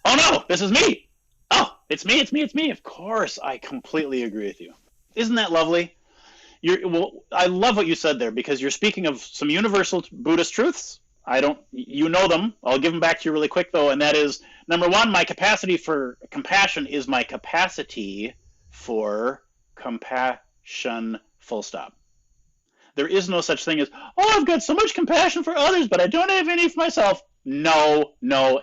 Oh no, this is me. Oh, it's me. Of course, I completely agree with you. Isn't that lovely? I love what you said there, because you're speaking of some universal Buddhist truths. You know them. I'll give them back to you really quick though, and that is, number one, my capacity for compassion is my capacity for compassion, full stop. There is no such thing as, oh, I've got so much compassion for others, but I don't have any for myself. No,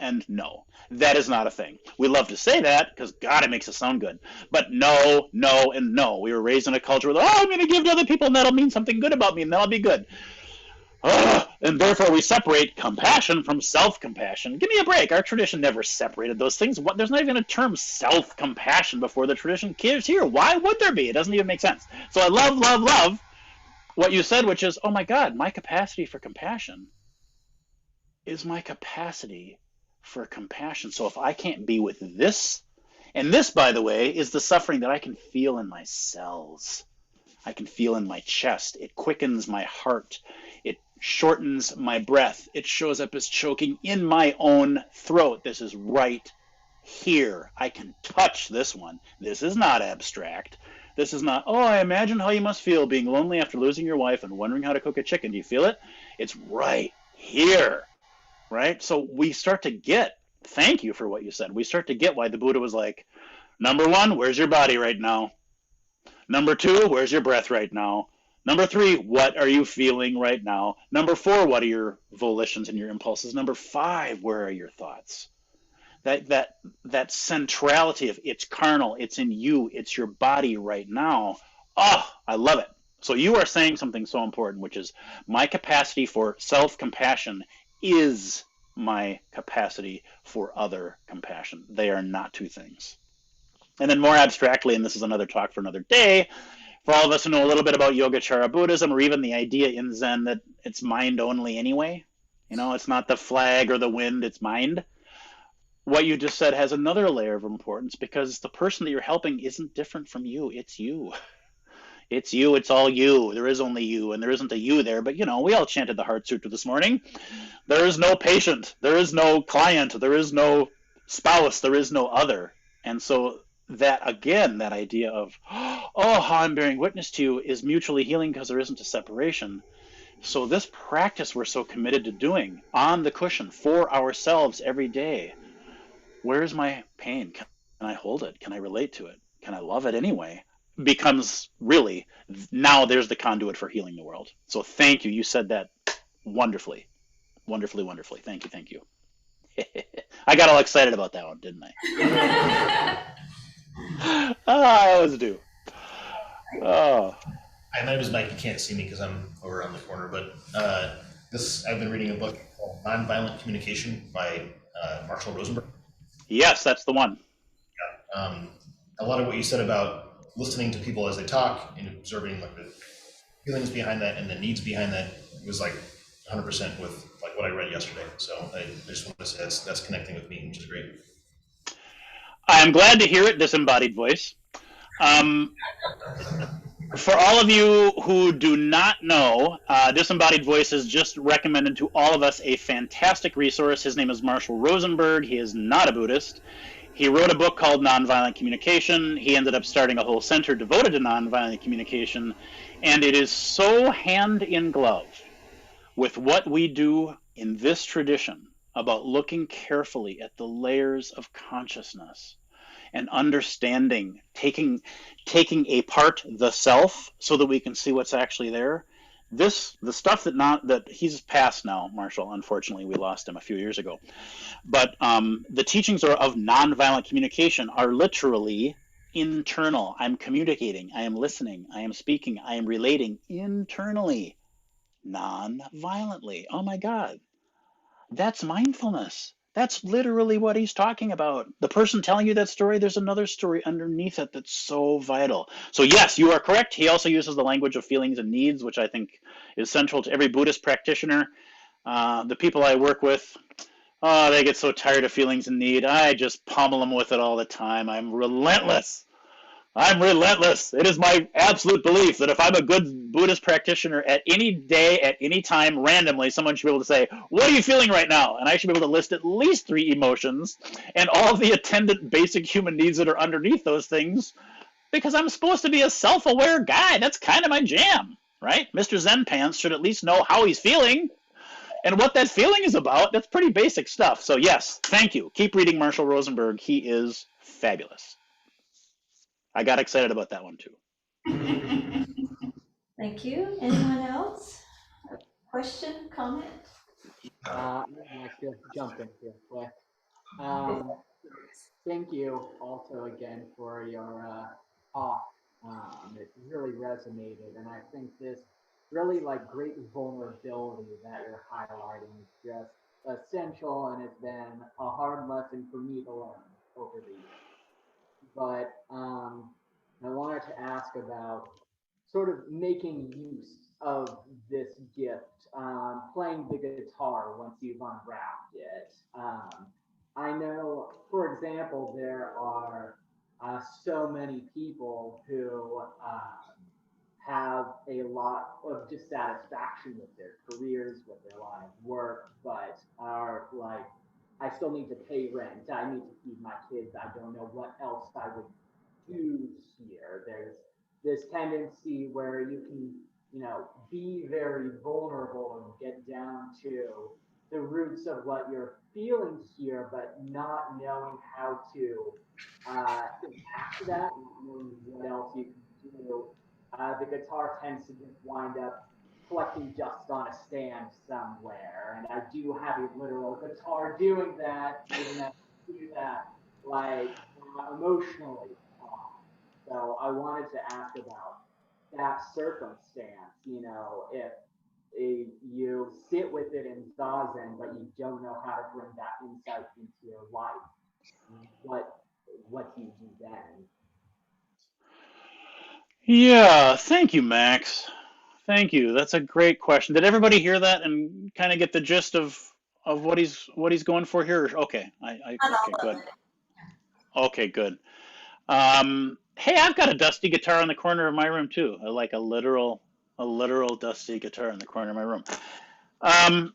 and no. That is not a thing. We love to say that because, God, it makes us sound good. But no, and no. We were raised in a culture where, I'm going to give to other people, and that'll mean something good about me, and that'll be good. And therefore we separate compassion from self-compassion. Give me a break. Our tradition never separated those things. There's not even a term self-compassion before the tradition cares here. Why would there be? It doesn't even make sense. So I love what you said, which is, oh my God, my capacity for compassion is my capacity for compassion. So if I can't be with this, and this, by the way, is the suffering that I can feel in my cells. I can feel in my chest. It quickens my heart. It shortens my breath. It shows up as choking in my own throat. This is right here. I can touch this one. This is not abstract. This is not, I imagine how you must feel being lonely after losing your wife and wondering how to cook a chicken. Do you feel it? It's right here, right? So we start to get, thank you for what you said. We start to get why the Buddha was like, number one, where's your body right now? Number two, where's your breath right now? Number three, what are you feeling right now? Number four, what are your volitions and your impulses? Number five, where are your thoughts? That centrality of it's carnal, it's in you, it's your body right now. I love it. So you are saying something so important, which is my capacity for self-compassion is my capacity for other compassion. They are not two things. And then more abstractly, and this is another talk for another day, for all of us who know a little bit about Yogacara Buddhism, or even the idea in Zen that it's mind only anyway. It's not the flag or the wind, it's mind. What you just said has another layer of importance, because the person that you're helping isn't different from you. It's you. It's you. It's all you. There is only you, and there isn't a you there. But, we all chanted the Heart Sutra this morning. There is no patient. There is no client. There is no spouse. There is no other. And so that, again, that idea of, how I'm bearing witness to you is mutually healing because there isn't a separation. So this practice we're so committed to doing on the cushion for ourselves every day, where's my pain? Can I hold it? Can I relate to it? Can I love it anyway? Becomes really, now there's the conduit for healing the world. So thank you. You said that wonderfully. Wonderfully. Thank you. I got all excited about that one, didn't I? I always do. Oh. My name is Mike. You can't see me because I'm over on the corner, but I've been reading a book called Nonviolent Communication by Marshall Rosenberg. Yes, that's the one. Yeah. A lot of what you said about listening to people as they talk and observing like the feelings behind that and the needs behind that was like 100% with like what I read yesterday. So I just want to say that's connecting with me, which is great. I'm glad to hear it, disembodied voice. For all of you who do not know, Disembodied Voice has just recommended to all of us a fantastic resource. His name is Marshall Rosenberg. He is not a Buddhist. He wrote a book called Nonviolent Communication. He ended up starting a whole center devoted to nonviolent communication. And it is so hand in glove with what we do in this tradition about looking carefully at the layers of consciousness and understanding, taking apart the self so that we can see what's actually there. The stuff that he's passed now, Marshall, unfortunately, we lost him a few years ago. But the teachings of nonviolent communication are literally internal. I'm communicating, I am listening, I am speaking, I am relating internally, non-violently. Oh my God, that's mindfulness. That's literally what he's talking about. The person telling you that story, there's another story underneath it that's so vital. So yes, you are correct. He also uses the language of feelings and needs, which I think is central to every Buddhist practitioner. The people I work with, oh, they get so tired of feelings and need. I just pummel them with it all the time. I'm relentless. I'm relentless. It is my absolute belief that if I'm a good Buddhist practitioner at any day, at any time, randomly, someone should be able to say, what are you feeling right now? And I should be able to list at least 3 emotions and all the attendant basic human needs that are underneath those things, because I'm supposed to be a self-aware guy. That's kind of my jam, right? Mr. Zen Pants should at least know how he's feeling and what that feeling is about. That's pretty basic stuff. So yes, thank you. Keep reading Marshall Rosenberg. He is fabulous. I got excited about that one too. Thank you. Anyone else? Question, comment? I'd like to jump in here quick. Thank you also again for your talk. It really resonated, and I think this really like great vulnerability that you're highlighting is just essential, and it's been a hard lesson for me to learn over the years. But I wanted to ask about sort of making use of this gift, playing the guitar once you've unwrapped it. I know, for example, there are so many people who have a lot of dissatisfaction with their careers, with their line of work, but are like, I still need to pay rent. I need to feed my kids. I don't know what else I would do here. There's this tendency where you can, be very vulnerable and get down to the roots of what you're feeling here, but not knowing how to impact that, not knowing what else you can do. The guitar tends to just wind up collecting dust on a stand somewhere, and I do have a literal guitar doing that, even as I do that, like emotionally. So I wanted to ask about that circumstance, if you sit with it in Zazen, but you don't know how to bring that insight into your life, what do you do then? Yeah, thank you, Max. Thank you. That's a great question. Did everybody hear that and kind of get the gist of what he's going for here? Okay, okay, good. Okay, good. Hey, I've got a dusty guitar in the corner of my room too. Like a literal dusty guitar in the corner of my room. Um,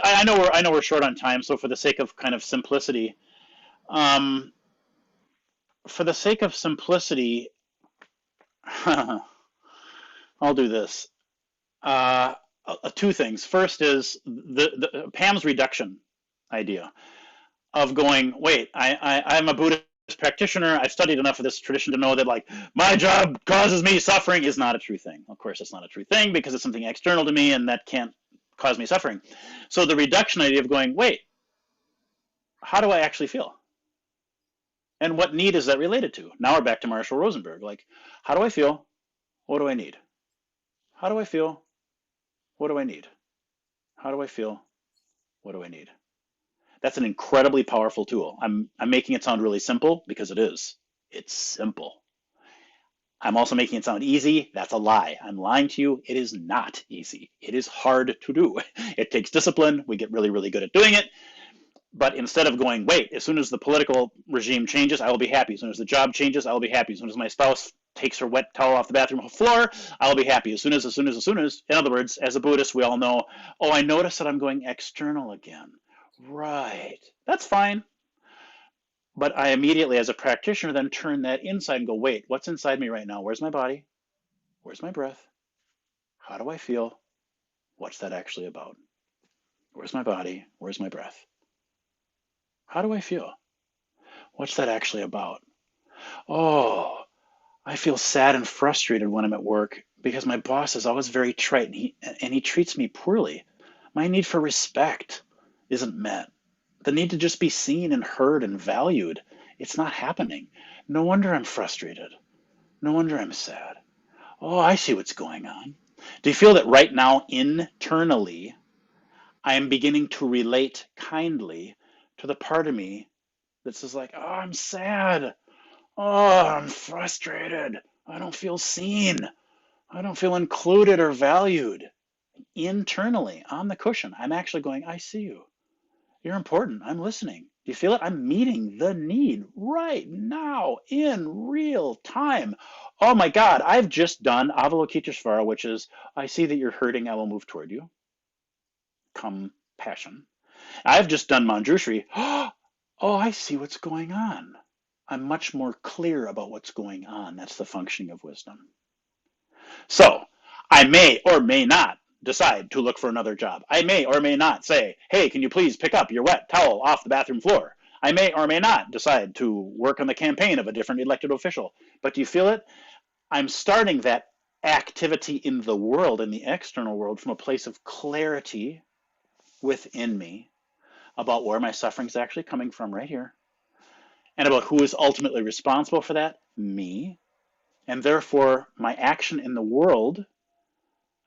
I know we're short on time, so for the sake of kind of simplicity, um, for the sake of simplicity, I'll do this. Two things. First is the Pam's reduction idea of going, wait, I'm a Buddhist practitioner. I've studied enough of this tradition to know that like my job causes me suffering is not a true thing. Of course, it's not a true thing because it's something external to me and that can't cause me suffering. So the reduction idea of going, wait, how do I actually feel? And what need is that related to? Now we're back to Marshall Rosenberg. Like, how do I feel? What do I need? How do I feel? What do I need? How do I feel? What do I need? That's an incredibly powerful tool. I'm making it sound really simple because it is. It's simple. I'm also making it sound easy. That's a lie. I'm lying to you. It is not easy. It is hard to do. It takes discipline. We get really, really good at doing it. But instead of going, wait, as soon as the political regime changes, I will be happy. As soon as the job changes, I will be happy. As soon as my spouse takes her wet towel off the bathroom floor, I'll be happy. As soon as. In other words, as a Buddhist, we all know, oh, I notice that I'm going external again. Right. That's fine. But I immediately, as a practitioner, then turn that inside and go, wait, what's inside me right now? Where's my body? Where's my breath? How do I feel? What's that actually about? Where's my body? Where's my breath? How do I feel? What's that actually about? Oh, I feel sad and frustrated when I'm at work because my boss is always very trite and he treats me poorly. My need for respect isn't met. The need to just be seen and heard and valued, it's not happening. No wonder I'm frustrated. No wonder I'm sad. Oh, I see what's going on. Do you feel that right now internally I am beginning to relate kindly to the part of me that says like, oh, I'm sad. Oh, I'm frustrated. I don't feel seen. I don't feel included or valued. Internally on the cushion, I'm actually going, I see you. You're important. I'm listening. Do you feel it? I'm meeting the need right now in real time. Oh my God, I've just done Avalokiteshvara, which is, I see that you're hurting. I will move toward you. Compassion. I've just done Manjushri. Oh, I see what's going on. I'm much more clear about what's going on. That's the functioning of wisdom. So I may or may not decide to look for another job. I may or may not say, hey, can you please pick up your wet towel off the bathroom floor? I may or may not decide to work on the campaign of a different elected official. But do you feel it? I'm starting that activity in the world, in the external world, from a place of clarity within me about where my suffering is actually coming from right here, and about who is ultimately responsible for that, me. And therefore, my action in the world,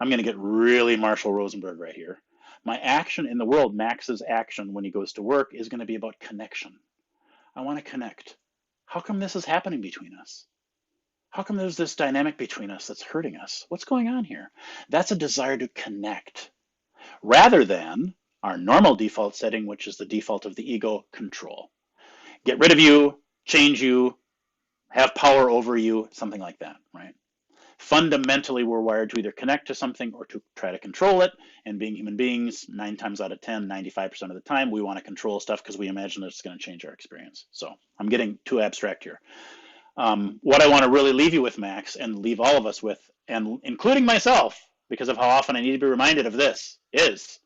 I'm going to get really Marshall Rosenberg right here. My action in the world, Max's action when he goes to work, is going to be about connection. I want to connect. How come this is happening between us? How come there's this dynamic between us that's hurting us? What's going on here? That's a desire to connect, rather than our normal default setting, which is the default of the ego, control. Get rid of you, change you, have power over you, something like that, right? Fundamentally, we're wired to either connect to something or to try to control it. And being human beings, 9 times out of 10, 95% of the time, we want to control stuff because we imagine that it's going to change our experience. So I'm getting too abstract here. What I want to really leave you with, Max, and leave all of us with, and including myself, because of how often I need to be reminded of this, is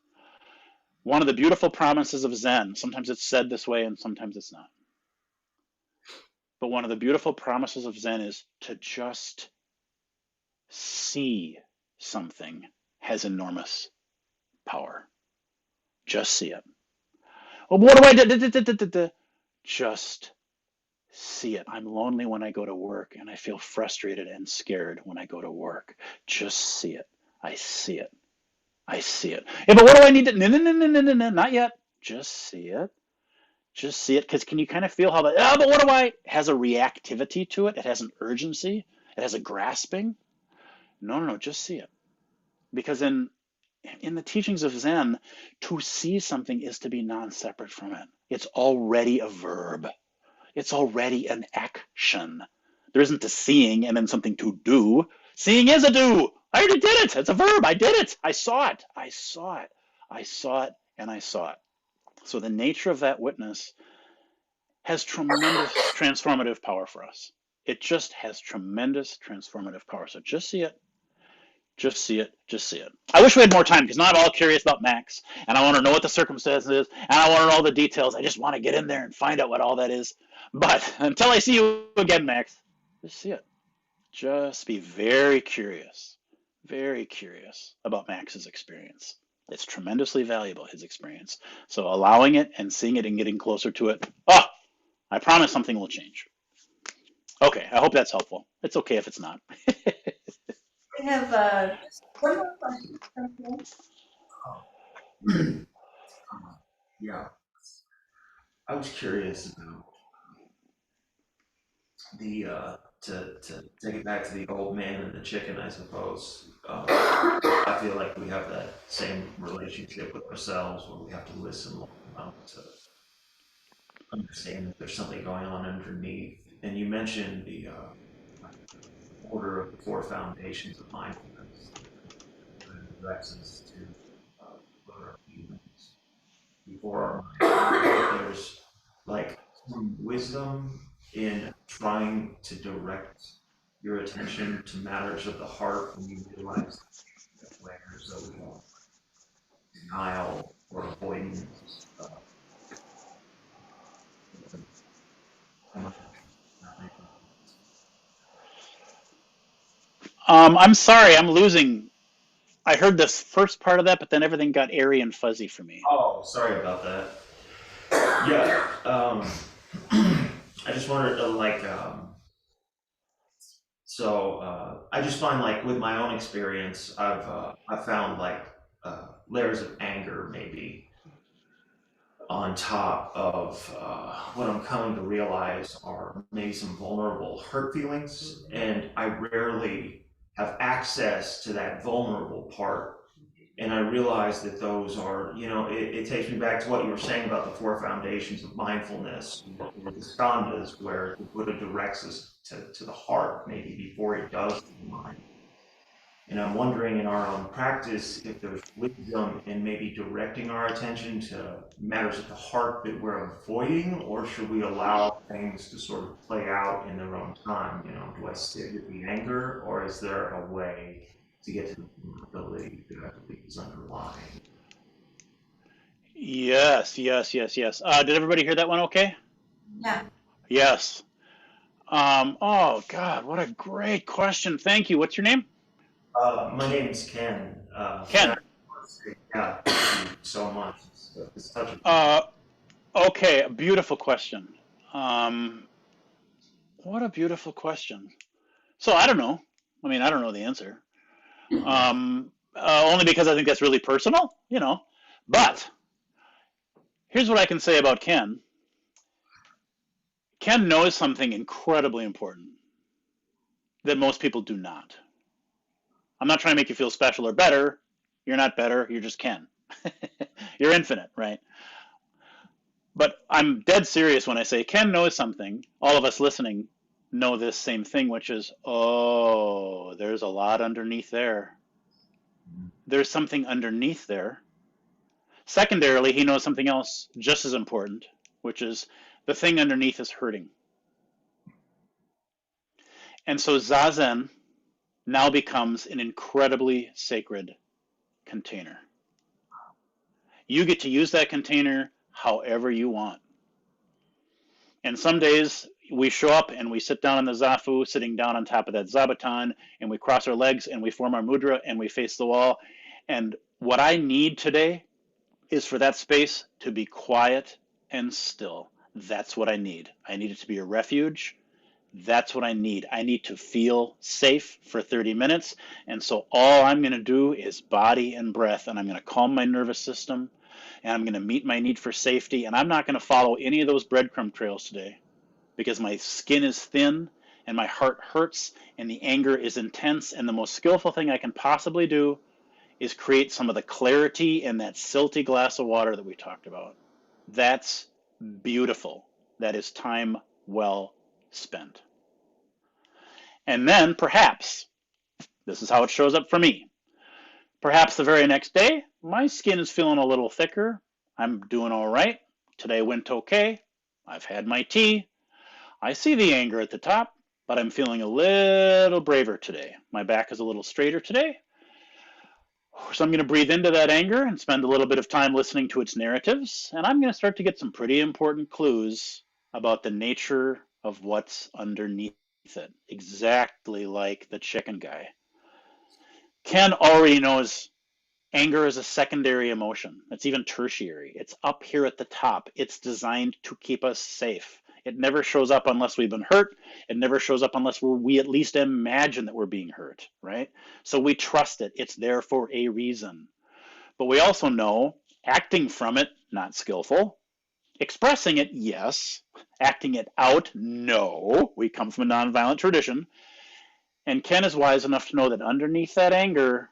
one of the beautiful promises of Zen. Sometimes it's said this way and sometimes it's not. But one of the beautiful promises of Zen is to just see something has enormous power. Just see it. Well, what do I do? Just see it. I'm lonely when I go to work, and I feel frustrated and scared when I go to work. Just see it. I see it. I see it. Yeah, but what do I need to? No, not yet. Just see it. Just see it. Because can you kind of feel how that? Oh, but what do I? Has a reactivity to it. It has an urgency. It has a grasping. No. Just see it. Because in the teachings of Zen, to see something is to be non-separate from it. It's already a verb. It's already an action. There isn't a seeing and then something to do. Seeing is a do. I already did it. It's a verb. I did it. I saw it. I saw it. I saw it and I saw it. So the nature of that witness has tremendous transformative power for us. It just has tremendous transformative power. So just see it. Just see it. Just see it. I wish we had more time because now I'm all curious about Max and I want to know what the circumstances is and I want to know all the details. I just want to get in there and find out what all that is. But until I see you again, Max, just see it. Just be very curious about Max's experience. It's tremendously valuable, his experience. So allowing it and seeing it and getting closer to it, I promise something will change. Okay, I hope that's helpful. It's okay if it's not. We have just one more question. Yeah, I was curious about the to take it back to the old man and the chicken, I suppose. I feel like we have that same relationship with ourselves where we have to listen long enough to understand that there's something going on underneath. And you mentioned the order of the 4 foundations of mindfulness that directs us to put our feelings before our mind. There's like some wisdom in trying to direct your attention to matters of the heart when you realize that layers of denial or avoidance. I'm sorry, I'm losing. I heard this first part of that, but then everything got airy and fuzzy for me. Oh, sorry about that. Yeah, I just wanted to I just find like with my own experience, I've found like layers of anger maybe on top of what I'm coming to realize are maybe some vulnerable hurt feelings, and I rarely have access to that vulnerable part. And I realize that those are, it takes me back to what you were saying about the four foundations of mindfulness, or the skandhas, where the Buddha directs us to the heart, maybe before he does the mind. And I'm wondering in our own practice if there's wisdom in maybe directing our attention to matters at the heart that we're avoiding, or should we allow things to sort of play out in their own time? Do I sit with the anger, or is there a way to get to the vulnerability that I believe is underlying? Yes. Did everybody hear that one okay? Yeah. Yes. Oh, God, what a great question. Thank you. What's your name? My name's Ken. Ken. Yeah, thank you so much. It's such a Okay, a beautiful question. What a beautiful question. So I don't know. I don't know the answer. Only because I think that's really personal, But here's what I can say about Ken. Ken knows something incredibly important that most people do not. I'm not trying to make you feel special or better. You're not better. You're just Ken. You're infinite, right? But I'm dead serious when I say Ken knows something. All of us listening know this same thing, which is, oh, there's a lot underneath there. There's something underneath there. Secondarily, he knows something else just as important, which is the thing underneath is hurting. And so Zazen now becomes an incredibly sacred container. You get to use that container however you want. And some days we show up and we sit down in the zafu, sitting down on top of that zabuton, and we cross our legs and we form our mudra and we face the wall. And what I need today is for that space to be quiet and still. That's what I need. I need it to be a refuge. That's what I need. I need to feel safe for 30 minutes. And so all I'm going to do is body and breath, and I'm going to calm my nervous system, and I'm going to meet my need for safety. And I'm not going to follow any of those breadcrumb trails today because my skin is thin and my heart hurts and the anger is intense. And the most skillful thing I can possibly do is create some of the clarity in that silty glass of water that we talked about. That's beautiful. That is time well spent. And then perhaps, this is how it shows up for me, perhaps the very next day, my skin is feeling a little thicker. I'm doing all right. Today went okay. I've had my tea. I see the anger at the top, but I'm feeling a little braver today. My back is a little straighter today. So I'm going to breathe into that anger and spend a little bit of time listening to its narratives. And I'm going to start to get some pretty important clues about the nature of what's underneath it, exactly like the chicken guy. Ken already knows anger is a secondary emotion. It's even tertiary. It's up here at the top. It's designed to keep us safe. It never shows up unless we've been hurt. It never shows up unless we at least imagine that we're being hurt, right? So we trust it. It's there for a reason. But we also know acting from it, not skillful. Expressing it, yes. Acting it out, no. We come from a nonviolent tradition. And Ken is wise enough to know that underneath that anger,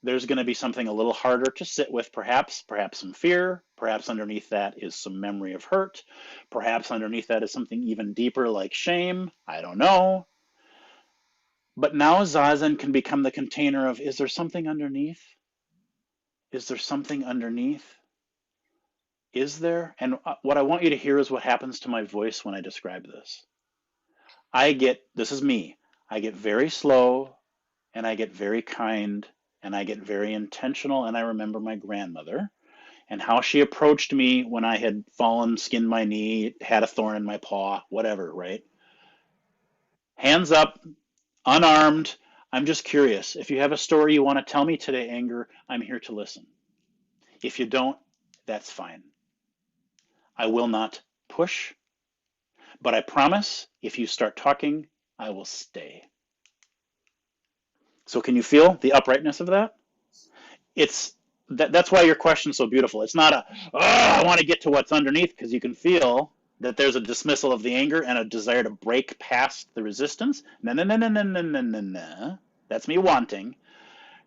there's going to be something a little harder to sit with, perhaps some fear. Perhaps underneath that is some memory of hurt. Perhaps underneath that is something even deeper like shame. I don't know. But now Zazen can become the container of, is there something underneath? Is there something underneath? Is there? And what I want you to hear is what happens to my voice when I describe this. This is me, I get very slow and I get very kind and I get very intentional, and I remember my grandmother and how she approached me when I had fallen, skinned my knee, had a thorn in my paw, whatever, right? Hands up, unarmed. I'm just curious. If you have a story you want to tell me today, Anger, I'm here to listen. If you don't, that's fine. I will not push, but I promise if you start talking, I will stay. So can you feel the uprightness of that? It's that's why your question's so beautiful. It's not a, oh, I want to get to what's underneath, because you can feel that there's a dismissal of the anger and a desire to break past the resistance. No, no, no, no, no, no, no, no, no. That's me wanting.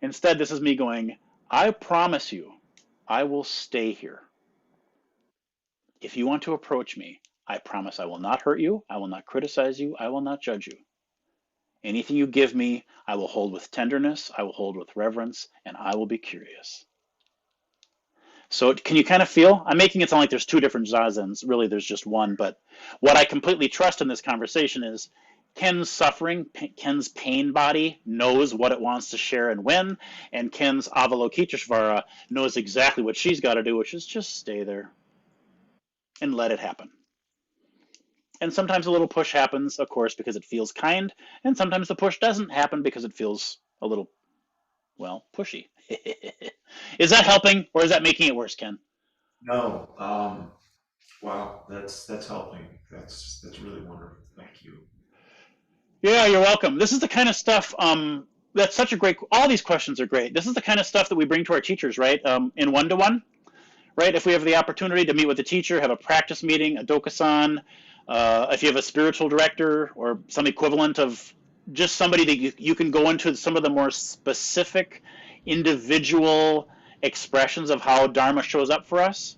Instead, this is me going, I promise you, I will stay here. If you want to approach me, I promise I will not hurt you. I will not criticize you. I will not judge you. Anything you give me, I will hold with tenderness. I will hold with reverence, and I will be curious. So can you kind of feel? I'm making it sound like there's two different Zazens. Really, there's just one. But what I completely trust in this conversation is Ken's suffering, Ken's pain body knows what it wants to share and when, and Ken's Avalokiteshvara knows exactly what she's got to do, which is just stay there and let it happen. And sometimes a little push happens, of course, because it feels kind, and sometimes the push doesn't happen because it feels a little, well, pushy. Is that helping, or is that making it worse, Ken? No, wow, that's helping. That's really wonderful. Thank you. Yeah, you're welcome. This is the kind of stuff that's such a great, all these questions are great. This is the kind of stuff that we bring to our teachers, right? In one-to-one, right? If we have the opportunity to meet with a teacher, have a practice meeting, a dokusan, if you have a spiritual director or some equivalent of just somebody that you can go into some of the more specific individual expressions of how Dharma shows up for us.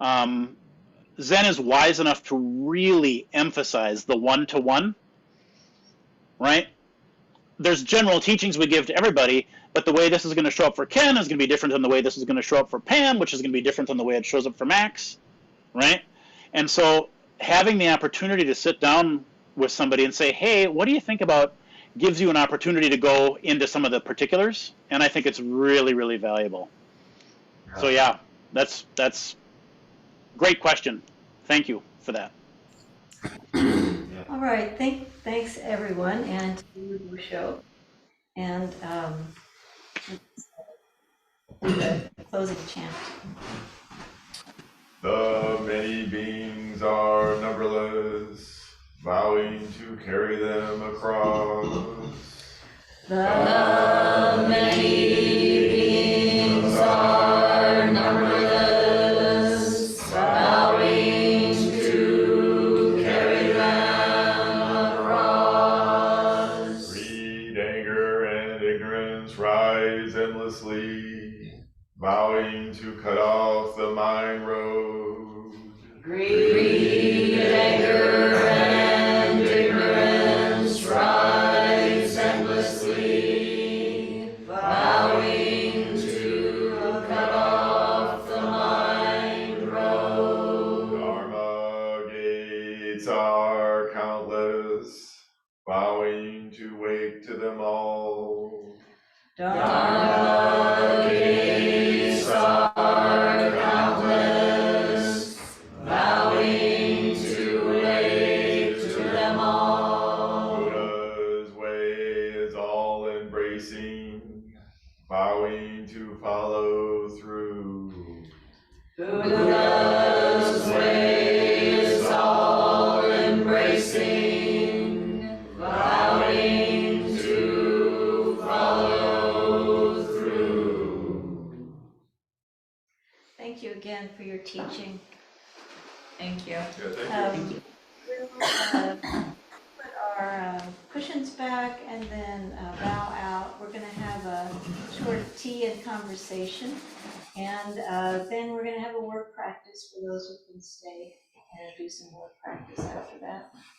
Zen is wise enough to really emphasize the one-to-one, right? There's general teachings we give to everybody, but the way this is going to show up for Ken is going to be different than the way this is going to show up for Pam, which is going to be different than the way it shows up for Max, right? And so having the opportunity to sit down with somebody and say, hey, what do you think about, gives you an opportunity to go into some of the particulars, and I think it's really, really valuable. So yeah, that's great question. Thank you for that. All right, thanks everyone, and to you, Busshō. And the closing chant. The many beings are numberless, vowing to carry them across. The many beings are numberless, vowing to carry them across. Greed, anger, and ignorance rise endlessly, vowing to cut off the mind road. Greed, anger, and ignorance rise endlessly, vowing to cut off the mind road. Dharma gates are countless, vowing to wake to them all. Dharma gates are countless, vowing to wake to them all. Buddha's way is all embracing, vowing to follow through. Buddha's way is all embracing, vowing to follow through. Thank you again for your teaching. Thank you. Yeah, thank you. We'll put our cushions back and then bow out. We're going to have a short tea and conversation, and then we're going to have a work practice for those who can stay and do some work practice after that.